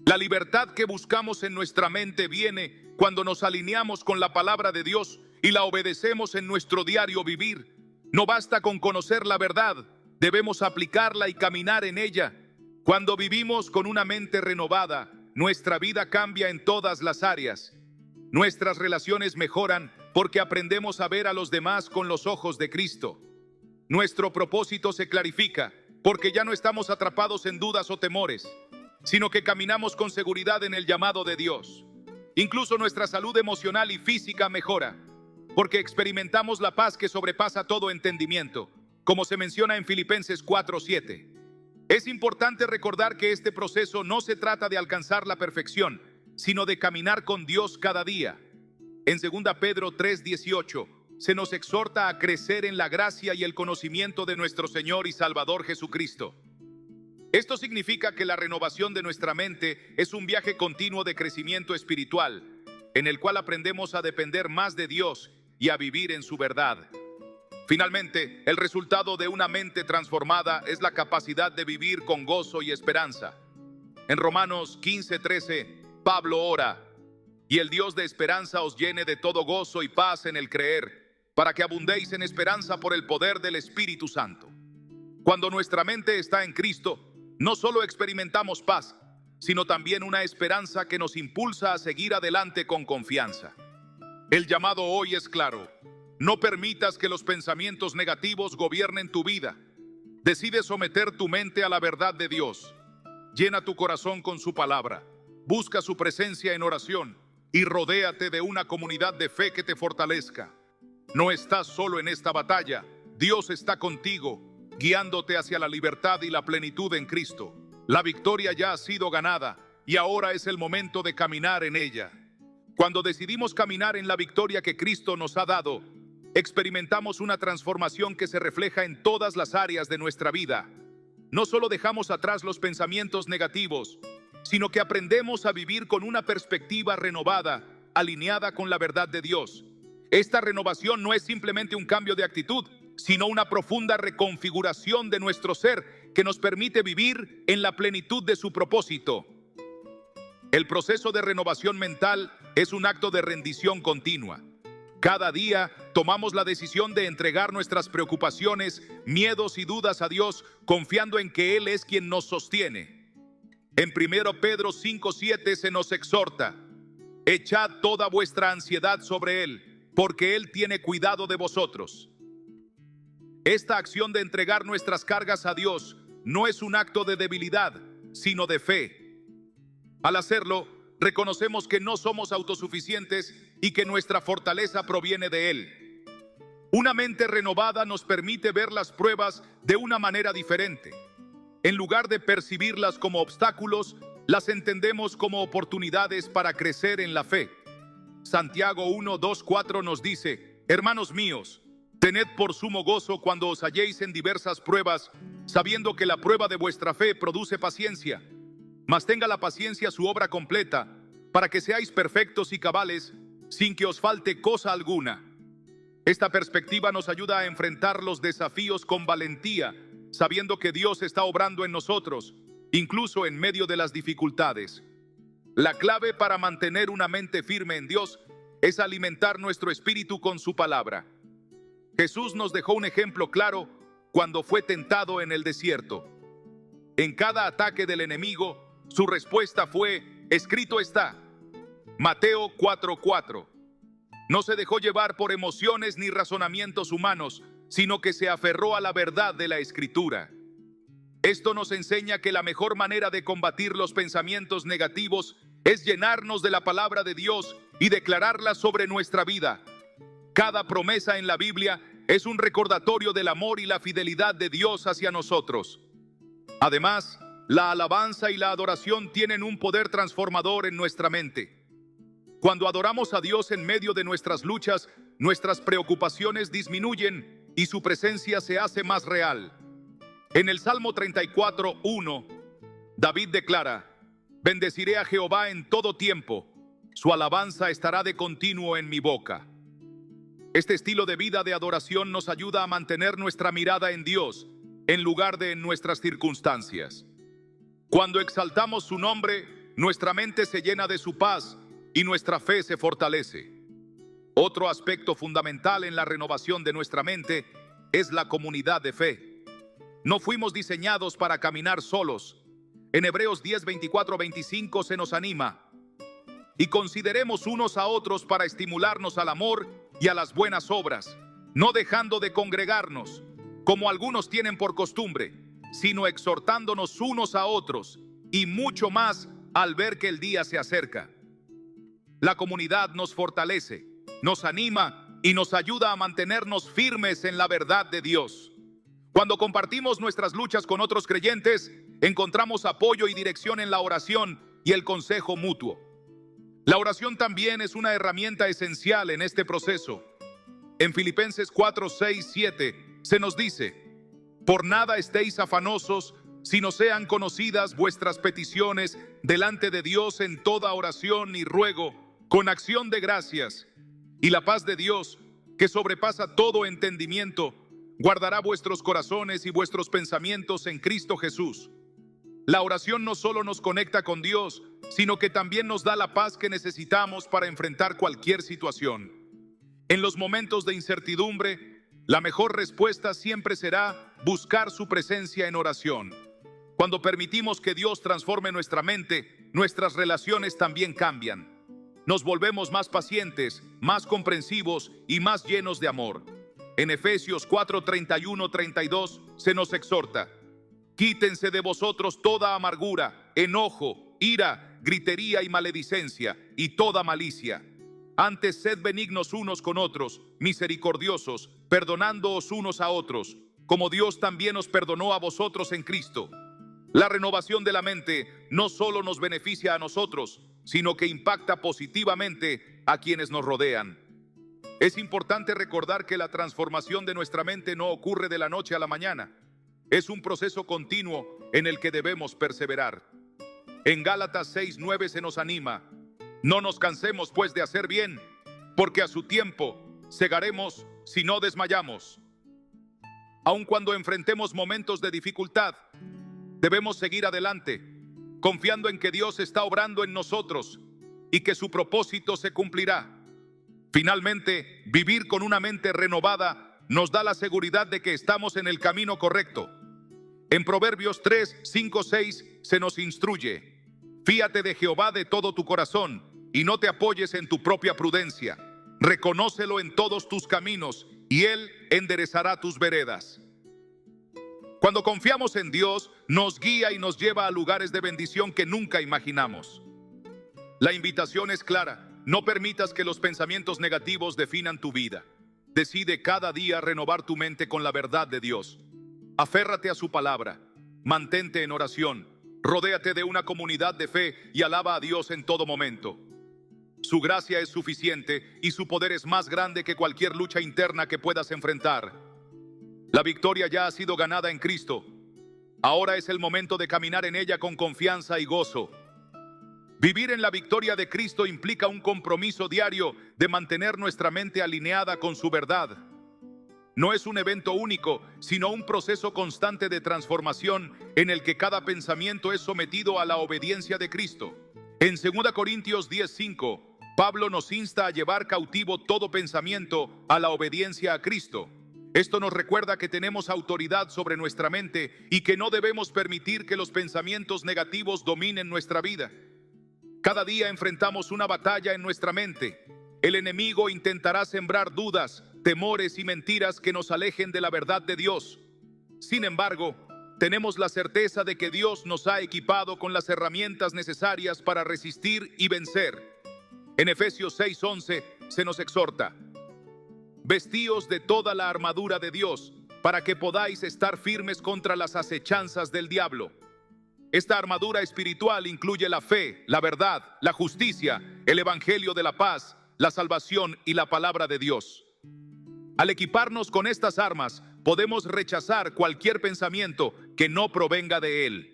La libertad que buscamos en nuestra mente viene cuando nos alineamos con la palabra de Dios y la obedecemos en nuestro diario vivir. No basta con conocer la verdad, debemos aplicarla y caminar en ella. Cuando vivimos con una mente renovada, nuestra vida cambia en todas las áreas. Nuestras relaciones mejoran porque aprendemos a ver a los demás con los ojos de Cristo. Nuestro propósito se clarifica porque ya no estamos atrapados en dudas o temores. sino que caminamos con seguridad en el llamado de Dios. Incluso nuestra salud emocional y física mejora, porque experimentamos la paz que sobrepasa todo entendimiento, como se menciona en Filipenses 4:7. Es importante recordar que este proceso no se trata de alcanzar la perfección, sino de caminar con Dios cada día. En 2 Pedro 3:18 se nos exhorta a crecer en la gracia y el conocimiento de nuestro Señor y Salvador Jesucristo. Esto significa que la renovación de nuestra mente es un viaje continuo de crecimiento espiritual, en el cual aprendemos a depender más de Dios y a vivir en su verdad. Finalmente, el resultado de una mente transformada es la capacidad de vivir con gozo y esperanza. En Romanos 15:13, Pablo ora: y el Dios de esperanza os llene de todo gozo y paz en el creer, para que abundéis en esperanza por el poder del Espíritu Santo. Cuando nuestra mente está en Cristo, no solo experimentamos paz, sino también una esperanza que nos impulsa a seguir adelante con confianza. El llamado hoy es claro: no permitas que los pensamientos negativos gobiernen tu vida. Decide someter tu mente a la verdad de Dios. Llena tu corazón con su palabra. Busca su presencia en oración y rodéate de una comunidad de fe que te fortalezca. No estás solo en esta batalla. Dios está contigo, guiándote hacia la libertad y la plenitud en Cristo. La victoria ya ha sido ganada y ahora es el momento de caminar en ella. Cuando decidimos caminar en la victoria que Cristo nos ha dado, experimentamos una transformación que se refleja en todas las áreas de nuestra vida. No solo dejamos atrás los pensamientos negativos, sino que aprendemos a vivir con una perspectiva renovada, alineada con la verdad de Dios. Esta renovación no es simplemente un cambio de actitud, sino una profunda reconfiguración de nuestro ser que nos permite vivir en la plenitud de su propósito. El proceso de renovación mental es un acto de rendición continua. Cada día tomamos la decisión de entregar nuestras preocupaciones, miedos y dudas a Dios, confiando en que Él es quien nos sostiene. En 1 Pedro 5:7 se nos exhorta: echad toda vuestra ansiedad sobre Él, porque Él tiene cuidado de vosotros. Esta acción de entregar nuestras cargas a Dios no es un acto de debilidad, sino de fe. Al hacerlo, reconocemos que no somos autosuficientes y que nuestra fortaleza proviene de Él. Una mente renovada nos permite ver las pruebas de una manera diferente. En lugar de percibirlas como obstáculos, las entendemos como oportunidades para crecer en la fe. Santiago 1:2-4 nos dice: hermanos míos, tened por sumo gozo cuando os halléis en diversas pruebas, sabiendo que la prueba de vuestra fe produce paciencia. Mas tenga la paciencia su obra completa, para que seáis perfectos y cabales, sin que os falte cosa alguna. Esta perspectiva nos ayuda a enfrentar los desafíos con valentía, sabiendo que Dios está obrando en nosotros, incluso en medio de las dificultades. La clave para mantener una mente firme en Dios es alimentar nuestro espíritu con su palabra. Jesús nos dejó un ejemplo claro cuando fue tentado en el desierto. En cada ataque del enemigo, su respuesta fue: escrito está. Mateo 4:4. No se dejó llevar por emociones ni razonamientos humanos, sino que se aferró a la verdad de la Escritura. Esto nos enseña que la mejor manera de combatir los pensamientos negativos es llenarnos de la palabra de Dios y declararla sobre nuestra vida. Cada promesa en la Biblia es un recordatorio del amor y la fidelidad de Dios hacia nosotros. Además, la alabanza y la adoración tienen un poder transformador en nuestra mente. Cuando adoramos a Dios en medio de nuestras luchas, nuestras preocupaciones disminuyen y su presencia se hace más real. En el Salmo 34:1, David declara: bendeciré a Jehová en todo tiempo, su alabanza estará de continuo en mi boca. Este estilo de vida de adoración nos ayuda a mantener nuestra mirada en Dios, en lugar de en nuestras circunstancias. Cuando exaltamos su nombre, nuestra mente se llena de su paz y nuestra fe se fortalece. Otro aspecto fundamental en la renovación de nuestra mente es la comunidad de fe. No fuimos diseñados para caminar solos. En Hebreos 10:24-25 se nos anima: y consideremos unos a otros para estimularnos al amor y a las buenas obras, no dejando de congregarnos, como algunos tienen por costumbre, sino exhortándonos unos a otros, y mucho más al ver que el día se acerca. La comunidad nos fortalece, nos anima y nos ayuda a mantenernos firmes en la verdad de Dios. Cuando compartimos nuestras luchas con otros creyentes, encontramos apoyo y dirección en la oración y el consejo mutuo. La oración también es una herramienta esencial en este proceso. En Filipenses 4, 6, 7 se nos dice: por nada estéis afanosos, sino sean conocidas vuestras peticiones delante de Dios en toda oración y ruego, con acción de gracias. Y la paz de Dios, que sobrepasa todo entendimiento, guardará vuestros corazones y vuestros pensamientos en Cristo Jesús. La oración no solo nos conecta con Dios, sino que también nos da la paz que necesitamos para enfrentar cualquier situación. En los momentos de incertidumbre, la mejor respuesta siempre será buscar su presencia en oración. Cuando permitimos que Dios transforme nuestra mente, nuestras relaciones también cambian. Nos volvemos más pacientes, más comprensivos y más llenos de amor. En Efesios 4, 31, 32 se nos exhorta: quítense de vosotros toda amargura, enojo, ira, gritería y maledicencia, y toda malicia. Antes sed benignos unos con otros, misericordiosos, perdonándoos unos a otros, como Dios también os perdonó a vosotros en Cristo. La renovación de la mente no solo nos beneficia a nosotros, sino que impacta positivamente a quienes nos rodean. Es importante recordar que la transformación de nuestra mente no ocurre de la noche a la mañana. Es un proceso continuo en el que debemos perseverar. En Gálatas 6, 9 se nos anima: no nos cansemos pues de hacer bien, porque a su tiempo segaremos si no desmayamos. Aun cuando enfrentemos momentos de dificultad, debemos seguir adelante, confiando en que Dios está obrando en nosotros y que su propósito se cumplirá. Finalmente, vivir con una mente renovada nos da la seguridad de que estamos en el camino correcto. En Proverbios 3, 5, 6 se nos instruye: fíate de Jehová de todo tu corazón y no te apoyes en tu propia prudencia. Reconócelo en todos tus caminos y Él enderezará tus veredas. Cuando confiamos en Dios, nos guía y nos lleva a lugares de bendición que nunca imaginamos. La invitación es clara: no permitas que los pensamientos negativos definan tu vida. Decide cada día renovar tu mente con la verdad de Dios. Aférrate a su palabra, mantente en oración, rodéate de una comunidad de fe y alaba a Dios en todo momento. Su gracia es suficiente y su poder es más grande que cualquier lucha interna que puedas enfrentar. La victoria ya ha sido ganada en Cristo. Ahora es el momento de caminar en ella con confianza y gozo. Vivir en la victoria de Cristo implica un compromiso diario de mantener nuestra mente alineada con su verdad. No es un evento único, sino un proceso constante de transformación en el que cada pensamiento es sometido a la obediencia de Cristo. En 2 Corintios 10:5, Pablo nos insta a llevar cautivo todo pensamiento a la obediencia a Cristo. Esto nos recuerda que tenemos autoridad sobre nuestra mente y que no debemos permitir que los pensamientos negativos dominen nuestra vida. Cada día enfrentamos una batalla en nuestra mente. El enemigo intentará sembrar dudas, temores y mentiras que nos alejen de la verdad de Dios. Sin embargo, tenemos la certeza de que Dios nos ha equipado con las herramientas necesarias para resistir y vencer. En Efesios 6:11 se nos exhorta: vestíos de toda la armadura de Dios, para que podáis estar firmes contra las acechanzas del diablo. Esta armadura espiritual incluye la fe, la verdad, la justicia, el evangelio de la paz, la salvación y la palabra de Dios. Al equiparnos con estas armas, podemos rechazar cualquier pensamiento que no provenga de Él.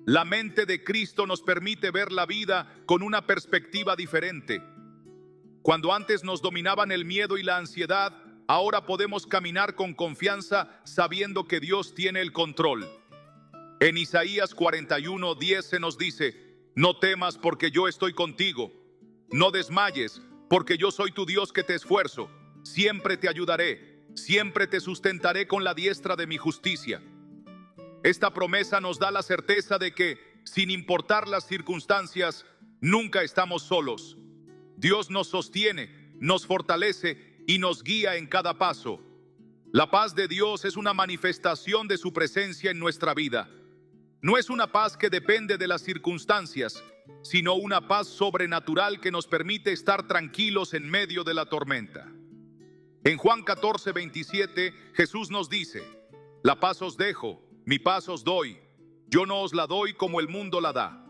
La mente de Cristo nos permite ver la vida con una perspectiva diferente. Cuando antes nos dominaban el miedo y la ansiedad, ahora podemos caminar con confianza sabiendo que Dios tiene el control. En Isaías 41:10 se nos dice: no temas porque yo estoy contigo. No desmayes porque yo soy tu Dios que te esfuerzo. Siempre te ayudaré, siempre te sustentaré con la diestra de mi justicia. Esta promesa nos da la certeza de que, sin importar las circunstancias, nunca estamos solos. Dios nos sostiene, nos fortalece y nos guía en cada paso. La paz de Dios es una manifestación de su presencia en nuestra vida. No es una paz que depende de las circunstancias, sino una paz sobrenatural que nos permite estar tranquilos en medio de la tormenta. En Juan 14:27, Jesús nos dice: la paz os dejo, mi paz os doy. Yo no os la doy como el mundo la da.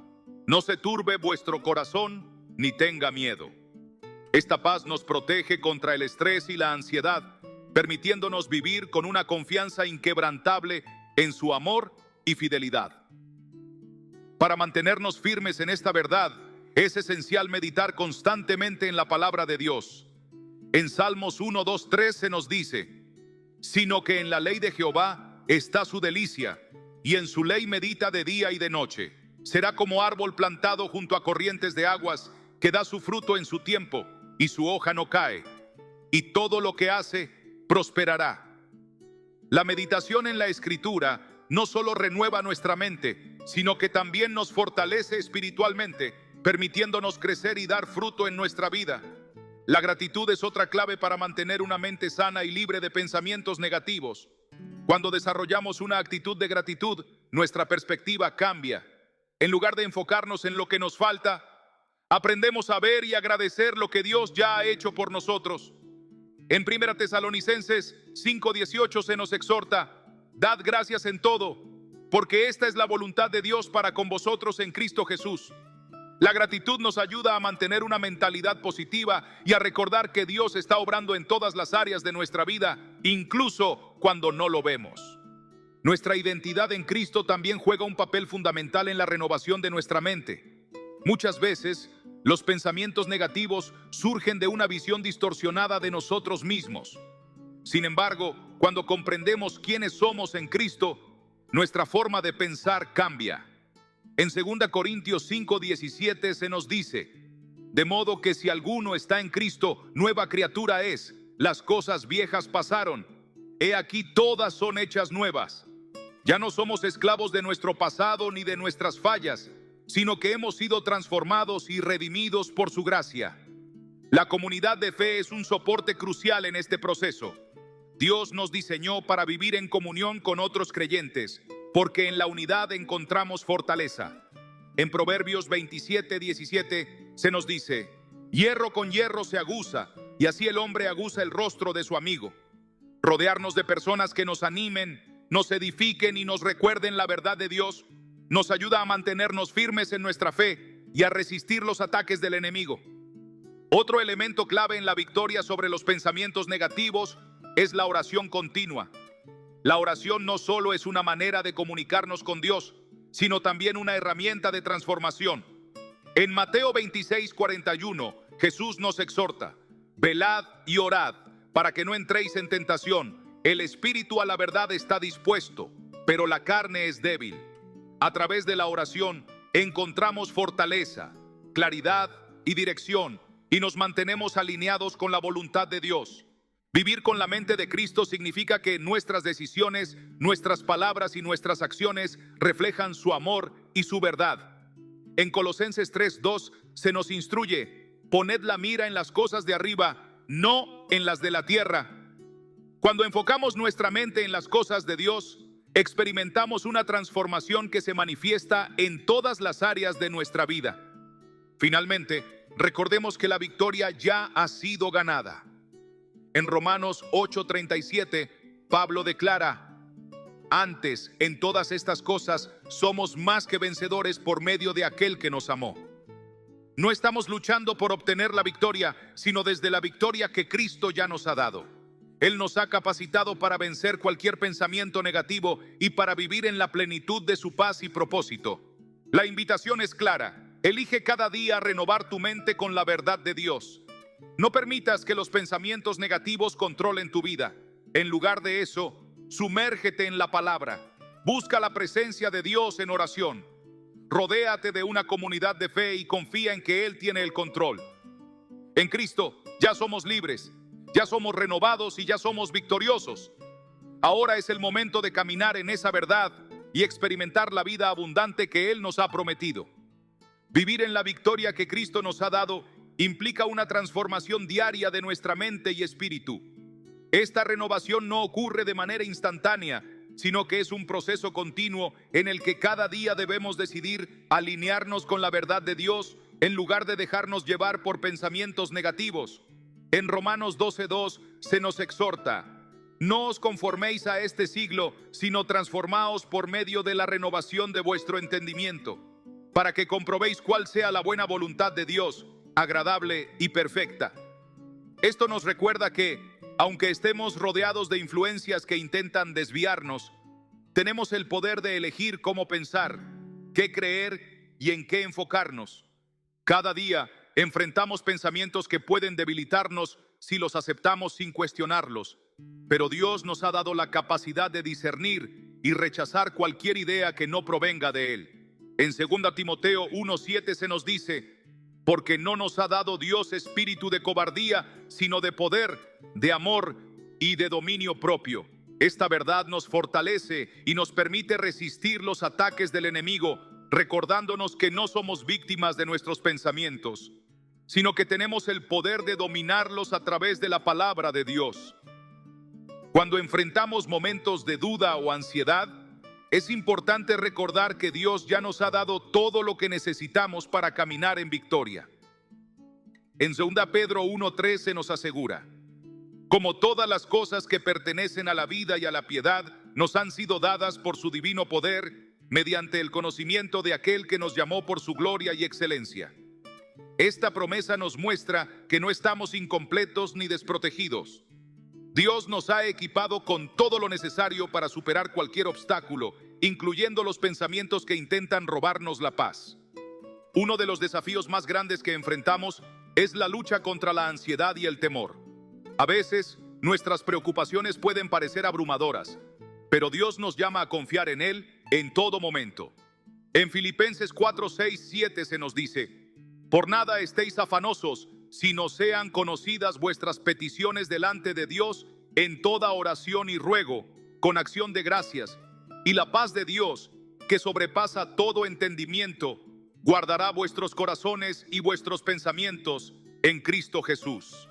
No se turbe vuestro corazón, ni tenga miedo. Esta paz nos protege contra el estrés y la ansiedad, permitiéndonos vivir con una confianza inquebrantable en su amor y fidelidad. Para mantenernos firmes en esta verdad, es esencial meditar constantemente en la palabra de Dios. En Salmos 1, 2, 3 se nos dice: sino que en la ley de Jehová está su delicia, y en su ley medita de día y de noche. Será como árbol plantado junto a corrientes de aguas, que da su fruto en su tiempo, y su hoja no cae, y todo lo que hace prosperará. La meditación en la Escritura no solo renueva nuestra mente, sino que también nos fortalece espiritualmente, permitiéndonos crecer y dar fruto en nuestra vida. La gratitud es otra clave para mantener una mente sana y libre de pensamientos negativos. Cuando desarrollamos una actitud de gratitud, nuestra perspectiva cambia. En lugar de enfocarnos en lo que nos falta, aprendemos a ver y agradecer lo que Dios ya ha hecho por nosotros. En 1 Tesalonicenses 5:18 se nos exhorta: dad gracias en todo, porque esta es la voluntad de Dios para con vosotros en Cristo Jesús. La gratitud nos ayuda a mantener una mentalidad positiva y a recordar que Dios está obrando en todas las áreas de nuestra vida, incluso cuando no lo vemos. Nuestra identidad en Cristo también juega un papel fundamental en la renovación de nuestra mente. Muchas veces, los pensamientos negativos surgen de una visión distorsionada de nosotros mismos. Sin embargo, cuando comprendemos quiénes somos en Cristo, nuestra forma de pensar cambia. En 2 Corintios 5:17 se nos dice: de modo que si alguno está en Cristo, nueva criatura es. Las cosas viejas pasaron, he aquí todas son hechas nuevas. Ya no somos esclavos de nuestro pasado ni de nuestras fallas, sino que hemos sido transformados y redimidos por su gracia. La comunidad de fe es un soporte crucial en este proceso. Dios nos diseñó para vivir en comunión con otros creyentes, porque en la unidad encontramos fortaleza. En Proverbios 27:17 se nos dice: hierro con hierro se aguza, y así el hombre aguza el rostro de su amigo. Rodearnos de personas que nos animen, nos edifiquen y nos recuerden la verdad de Dios nos ayuda a mantenernos firmes en nuestra fe y a resistir los ataques del enemigo. Otro elemento clave en la victoria sobre los pensamientos negativos es la oración continua. La oración no solo es una manera de comunicarnos con Dios, sino también una herramienta de transformación. En Mateo 26:41, Jesús nos exhorta: velad y orad para que no entréis en tentación. El espíritu a la verdad está dispuesto, pero la carne es débil. A través de la oración encontramos fortaleza, claridad y dirección, y nos mantenemos alineados con la voluntad de Dios. Vivir con la mente de Cristo significa que nuestras decisiones, nuestras palabras y nuestras acciones reflejan su amor y su verdad. En Colosenses 3:2 se nos instruye: poned la mira en las cosas de arriba, no en las de la tierra. Cuando enfocamos nuestra mente en las cosas de Dios, experimentamos una transformación que se manifiesta en todas las áreas de nuestra vida. Finalmente, recordemos que la victoria ya ha sido ganada. En Romanos 8:37, Pablo declara: antes, en todas estas cosas, somos más que vencedores por medio de aquel que nos amó. No estamos luchando por obtener la victoria, sino desde la victoria que Cristo ya nos ha dado. Él nos ha capacitado para vencer cualquier pensamiento negativo y para vivir en la plenitud de su paz y propósito. La invitación es clara: elige cada día renovar tu mente con la verdad de Dios. No permitas que los pensamientos negativos controlen tu vida. En lugar de eso, sumérgete en la palabra. Busca la presencia de Dios en oración. Rodéate de una comunidad de fe y confía en que Él tiene el control. En Cristo ya somos libres, ya somos renovados y ya somos victoriosos. Ahora es el momento de caminar en esa verdad y experimentar la vida abundante que Él nos ha prometido. Vivir en la victoria que Cristo nos ha dado implica una transformación diaria de nuestra mente y espíritu. Esta renovación no ocurre de manera instantánea, sino que es un proceso continuo en el que cada día debemos decidir alinearnos con la verdad de Dios en lugar de dejarnos llevar por pensamientos negativos. En Romanos 12:2 se nos exhorta: no os conforméis a este siglo, sino transformaos por medio de la renovación de vuestro entendimiento, para que comprobéis cuál sea la buena voluntad de Dios, agradable y perfecta. Esto nos recuerda que, aunque estemos rodeados de influencias que intentan desviarnos, tenemos el poder de elegir cómo pensar, qué creer y en qué enfocarnos. Cada día enfrentamos pensamientos que pueden debilitarnos si los aceptamos sin cuestionarlos, pero Dios nos ha dado la capacidad de discernir y rechazar cualquier idea que no provenga de Él. En 2 Timoteo 1:7 se nos dice: porque no nos ha dado Dios espíritu de cobardía, sino de poder, de amor y de dominio propio. Esta verdad nos fortalece y nos permite resistir los ataques del enemigo, recordándonos que no somos víctimas de nuestros pensamientos, sino que tenemos el poder de dominarlos a través de la palabra de Dios. Cuando enfrentamos momentos de duda o ansiedad, es importante recordar que Dios ya nos ha dado todo lo que necesitamos para caminar en victoria. En 2 Pedro 1:3 se nos asegura: como todas las cosas que pertenecen a la vida y a la piedad nos han sido dadas por su divino poder, mediante el conocimiento de aquel que nos llamó por su gloria y excelencia. Esta promesa nos muestra que no estamos incompletos ni desprotegidos. Dios nos ha equipado con todo lo necesario para superar cualquier obstáculo, incluyendo los pensamientos que intentan robarnos la paz. Uno de los desafíos más grandes que enfrentamos es la lucha contra la ansiedad y el temor. A veces, nuestras preocupaciones pueden parecer abrumadoras, pero Dios nos llama a confiar en Él en todo momento. En Filipenses 4:6-7 se nos dice: por nada estéis afanosos, sino sean conocidas vuestras peticiones delante de Dios en toda oración y ruego, con acción de gracias, y la paz de Dios, que sobrepasa todo entendimiento, guardará vuestros corazones y vuestros pensamientos en Cristo Jesús.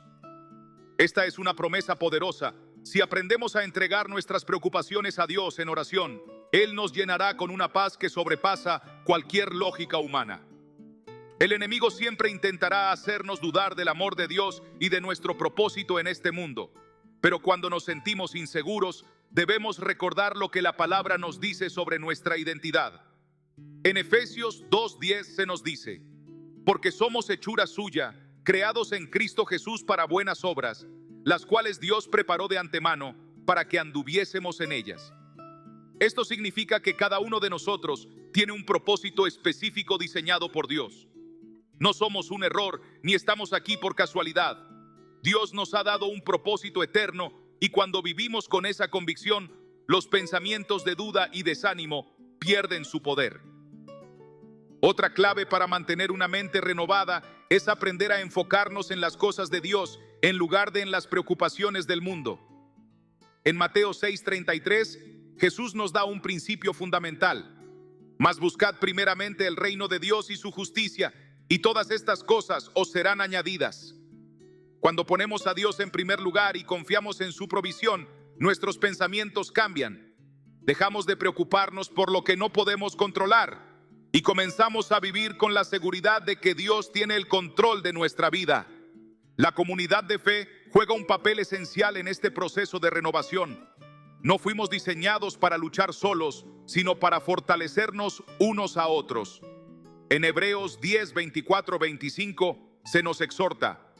Esta es una promesa poderosa. Si aprendemos a entregar nuestras preocupaciones a Dios en oración, Él nos llenará con una paz que sobrepasa cualquier lógica humana. El enemigo siempre intentará hacernos dudar del amor de Dios y de nuestro propósito en este mundo. Pero cuando nos sentimos inseguros, debemos recordar lo que la palabra nos dice sobre nuestra identidad. En Efesios 2:10 se nos dice: porque somos hechura suya, creados en Cristo Jesús para buenas obras, las cuales Dios preparó de antemano para que anduviésemos en ellas. Esto significa que cada uno de nosotros tiene un propósito específico diseñado por Dios. No somos un error ni estamos aquí por casualidad. Dios nos ha dado un propósito eterno y cuando vivimos con esa convicción, los pensamientos de duda y desánimo pierden su poder. Otra clave para mantener una mente renovada es aprender a enfocarnos en las cosas de Dios en lugar de en las preocupaciones del mundo. En Mateo 6:33, Jesús nos da un principio fundamental: mas buscad primeramente el reino de Dios y su justicia, y todas estas cosas os serán añadidas. Cuando ponemos a Dios en primer lugar y confiamos en su provisión, nuestros pensamientos cambian. Dejamos de preocuparnos por lo que no podemos controlar y comenzamos a vivir con la seguridad de que Dios tiene el control de nuestra vida. La comunidad de fe juega un papel esencial en este proceso de renovación. No fuimos diseñados para luchar solos, sino para fortalecernos unos a otros. En Hebreos 10:24-25 se nos exhorta: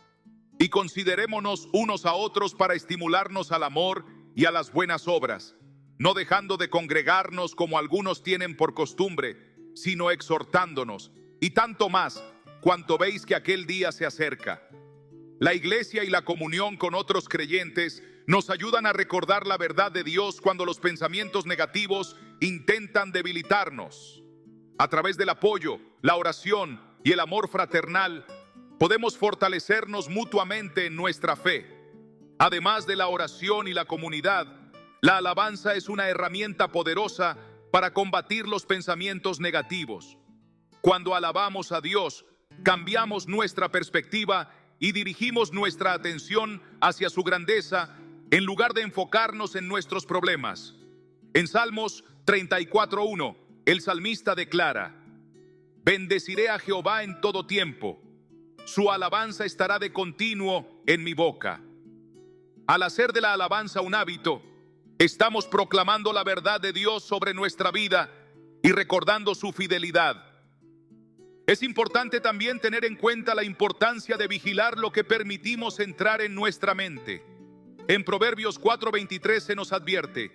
y considerémonos unos a otros para estimularnos al amor y a las buenas obras, no dejando de congregarnos como algunos tienen por costumbre, sino exhortándonos, y tanto más cuanto veis que aquel día se acerca. La iglesia y la comunión con otros creyentes nos ayudan a recordar la verdad de Dios cuando los pensamientos negativos intentan debilitarnos. A través del apoyo, la oración y el amor fraternal, podemos fortalecernos mutuamente en nuestra fe. Además de la oración y la comunidad, la alabanza es una herramienta poderosa para combatir los pensamientos negativos. Cuando alabamos a Dios, cambiamos nuestra perspectiva y dirigimos nuestra atención hacia su grandeza en lugar de enfocarnos en nuestros problemas. En Salmos 34:1, el salmista declara: bendeciré a Jehová en todo tiempo, su alabanza estará de continuo en mi boca. Al hacer de la alabanza un hábito, estamos proclamando la verdad de Dios sobre nuestra vida y recordando su fidelidad. Es importante también tener en cuenta la importancia de vigilar lo que permitimos entrar en nuestra mente. En Proverbios 4:23 se nos advierte: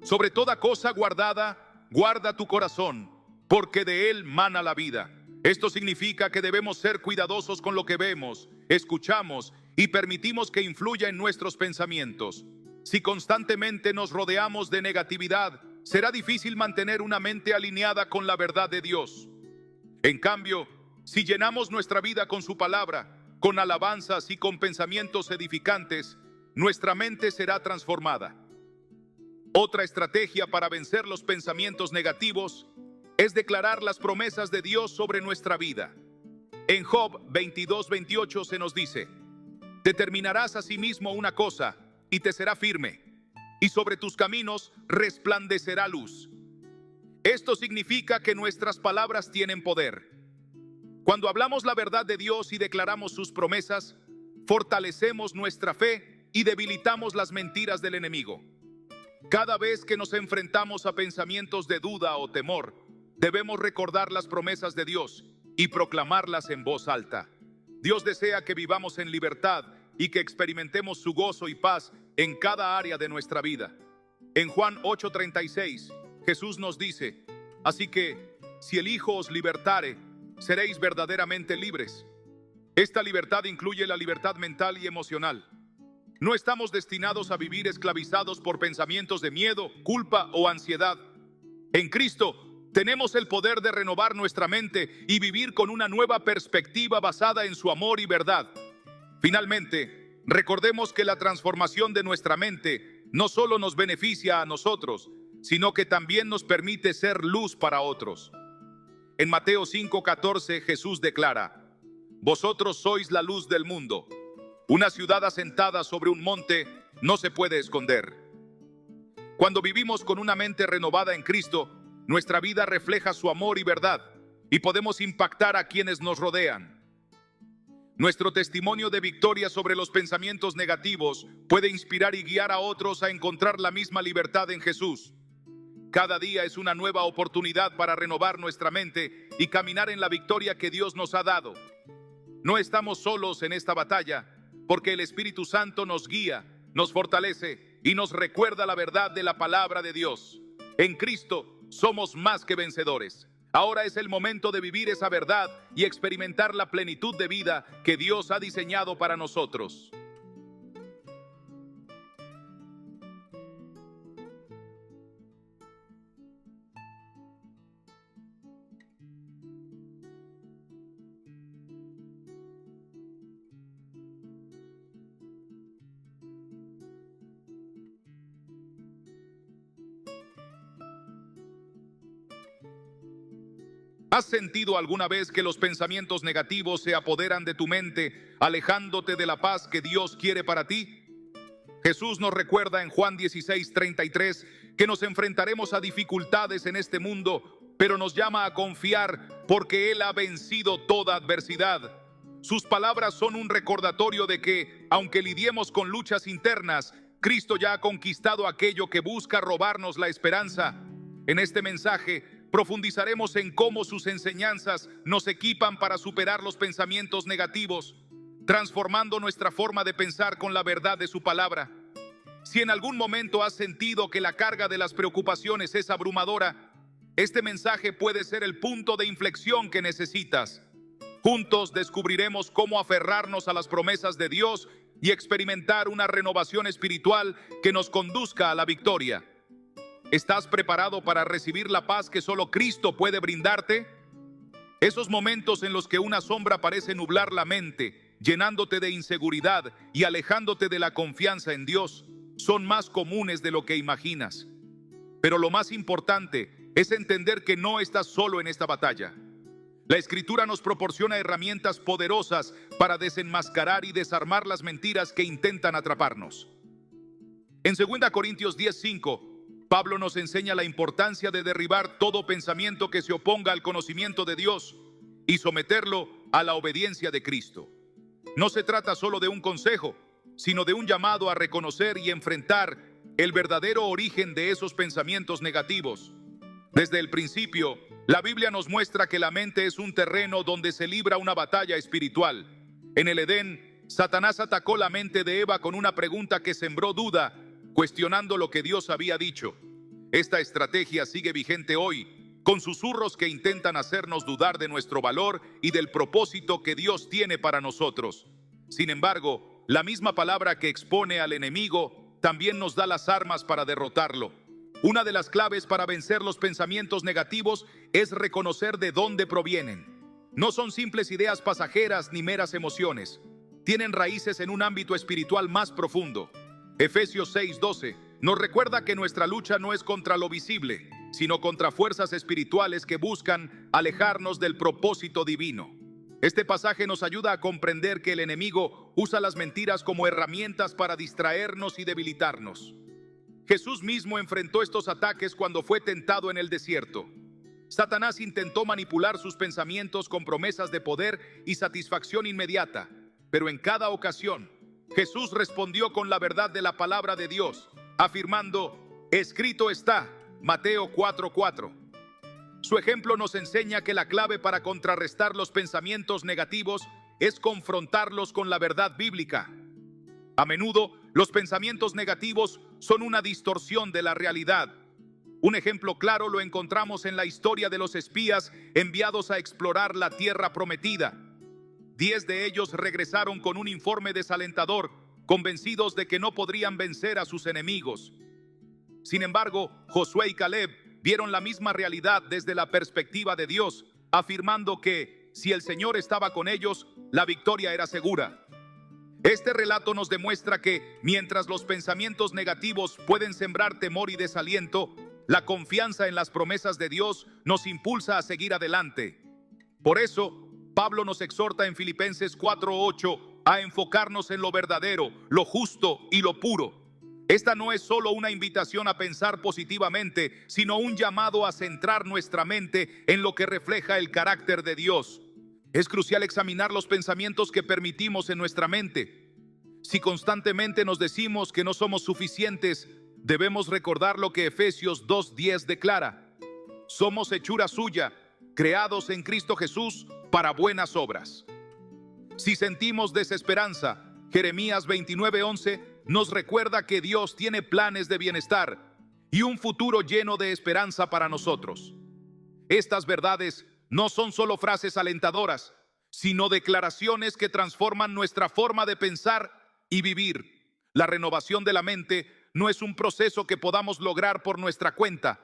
sobre toda cosa guardada, guarda tu corazón, porque de él mana la vida. Esto significa que debemos ser cuidadosos con lo que vemos, escuchamos y permitimos que influya en nuestros pensamientos. Si constantemente nos rodeamos de negatividad, será difícil mantener una mente alineada con la verdad de Dios. En cambio, si llenamos nuestra vida con su palabra, con alabanzas y con pensamientos edificantes, nuestra mente será transformada. Otra estrategia para vencer los pensamientos negativos es declarar las promesas de Dios sobre nuestra vida. En Job 22:28 se nos dice: determinarás a sí mismo una cosa y te será firme, y sobre tus caminos resplandecerá luz. Esto significa que nuestras palabras tienen poder. Cuando hablamos la verdad de Dios y declaramos sus promesas, fortalecemos nuestra fe y debilitamos las mentiras del enemigo. Cada vez que nos enfrentamos a pensamientos de duda o temor, debemos recordar las promesas de Dios y proclamarlas en voz alta. Dios desea que vivamos en libertad y que experimentemos su gozo y paz en cada área de nuestra vida. En Juan 8:36, Jesús nos dice: así que, si el Hijo os libertare, seréis verdaderamente libres. Esta libertad incluye la libertad mental y emocional. No estamos destinados a vivir esclavizados por pensamientos de miedo, culpa o ansiedad. En Cristo tenemos el poder de renovar nuestra mente y vivir con una nueva perspectiva basada en su amor y verdad. Finalmente, recordemos que la transformación de nuestra mente no solo nos beneficia a nosotros, sino que también nos permite ser luz para otros. En Mateo 5:14 Jesús declara: vosotros sois la luz del mundo. Una ciudad asentada sobre un monte no se puede esconder. Cuando vivimos con una mente renovada en Cristo, nuestra vida refleja su amor y verdad, y podemos impactar a quienes nos rodean. Nuestro testimonio de victoria sobre los pensamientos negativos puede inspirar y guiar a otros a encontrar la misma libertad en Jesús. Cada día es una nueva oportunidad para renovar nuestra mente y caminar en la victoria que Dios nos ha dado. No estamos solos en esta batalla, porque el Espíritu Santo nos guía, nos fortalece y nos recuerda la verdad de la palabra de Dios. En Cristo somos más que vencedores. Ahora es el momento de vivir esa verdad y experimentar la plenitud de vida que Dios ha diseñado para nosotros. ¿Has sentido alguna vez que los pensamientos negativos se apoderan de tu mente, alejándote de la paz que Dios quiere para ti? Jesús nos recuerda en Juan 16:33 que nos enfrentaremos a dificultades en este mundo, pero nos llama a confiar porque Él ha vencido toda adversidad. Sus palabras son un recordatorio de que, aunque lidiemos con luchas internas, Cristo ya ha conquistado aquello que busca robarnos la esperanza. En este mensaje profundizaremos en cómo sus enseñanzas nos equipan para superar los pensamientos negativos, transformando nuestra forma de pensar con la verdad de su palabra. Si en algún momento has sentido que la carga de las preocupaciones es abrumadora, este mensaje puede ser el punto de inflexión que necesitas. Juntos descubriremos cómo aferrarnos a las promesas de Dios y experimentar una renovación espiritual que nos conduzca a la victoria. ¿Estás preparado para recibir la paz que solo Cristo puede brindarte? Esos momentos en los que una sombra parece nublar la mente, llenándote de inseguridad y alejándote de la confianza en Dios, son más comunes de lo que imaginas. Pero lo más importante es entender que no estás solo en esta batalla. La Escritura nos proporciona herramientas poderosas para desenmascarar y desarmar las mentiras que intentan atraparnos. En 2 Corintios 10:5, Pablo nos enseña la importancia de derribar todo pensamiento que se oponga al conocimiento de Dios y someterlo a la obediencia de Cristo. No se trata solo de un consejo, sino de un llamado a reconocer y enfrentar el verdadero origen de esos pensamientos negativos. Desde el principio, la Biblia nos muestra que la mente es un terreno donde se libra una batalla espiritual. En el Edén, Satanás atacó la mente de Eva con una pregunta que sembró duda, cuestionando lo que Dios había dicho. Esta estrategia sigue vigente hoy, con susurros que intentan hacernos dudar de nuestro valor y del propósito que Dios tiene para nosotros. Sin embargo, la misma palabra que expone al enemigo también nos da las armas para derrotarlo. Una de las claves para vencer los pensamientos negativos es reconocer de dónde provienen. No son simples ideas pasajeras ni meras emociones. Tienen raíces en un ámbito espiritual más profundo. Efesios 6:12 nos recuerda que nuestra lucha no es contra lo visible, sino contra fuerzas espirituales que buscan alejarnos del propósito divino. Este pasaje nos ayuda a comprender que el enemigo usa las mentiras como herramientas para distraernos y debilitarnos. Jesús mismo enfrentó estos ataques cuando fue tentado en el desierto. Satanás intentó manipular sus pensamientos con promesas de poder y satisfacción inmediata, pero en cada ocasión, Jesús respondió con la verdad de la palabra de Dios, afirmando: escrito está, Mateo 4:4. Su ejemplo nos enseña que la clave para contrarrestar los pensamientos negativos es confrontarlos con la verdad bíblica. A menudo, los pensamientos negativos son una distorsión de la realidad. Un ejemplo claro lo encontramos en la historia de los espías enviados a explorar la tierra prometida. 10 de ellos regresaron con un informe desalentador, convencidos de que no podrían vencer a sus enemigos. Sin embargo, Josué y Caleb vieron la misma realidad desde la perspectiva de Dios, afirmando que, si el Señor estaba con ellos, la victoria era segura. Este relato nos demuestra que, mientras los pensamientos negativos pueden sembrar temor y desaliento, la confianza en las promesas de Dios nos impulsa a seguir adelante. Por eso, Pablo nos exhorta en Filipenses 4:8 a enfocarnos en lo verdadero, lo justo y lo puro. Esta no es solo una invitación a pensar positivamente, sino un llamado a centrar nuestra mente en lo que refleja el carácter de Dios. Es crucial examinar los pensamientos que permitimos en nuestra mente. Si constantemente nos decimos que no somos suficientes, debemos recordar lo que Efesios 2:10 declara: somos hechura suya, creados en Cristo Jesús para buenas obras. Si sentimos desesperanza, Jeremías 29:11 nos recuerda que Dios tiene planes de bienestar y un futuro lleno de esperanza para nosotros. Estas verdades no son solo frases alentadoras, sino declaraciones que transforman nuestra forma de pensar y vivir. La renovación de la mente no es un proceso que podamos lograr por nuestra cuenta.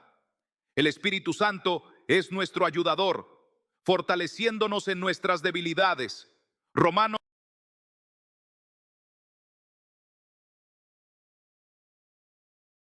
El Espíritu Santo es nuestro ayudador, fortaleciéndonos en nuestras debilidades. Romanos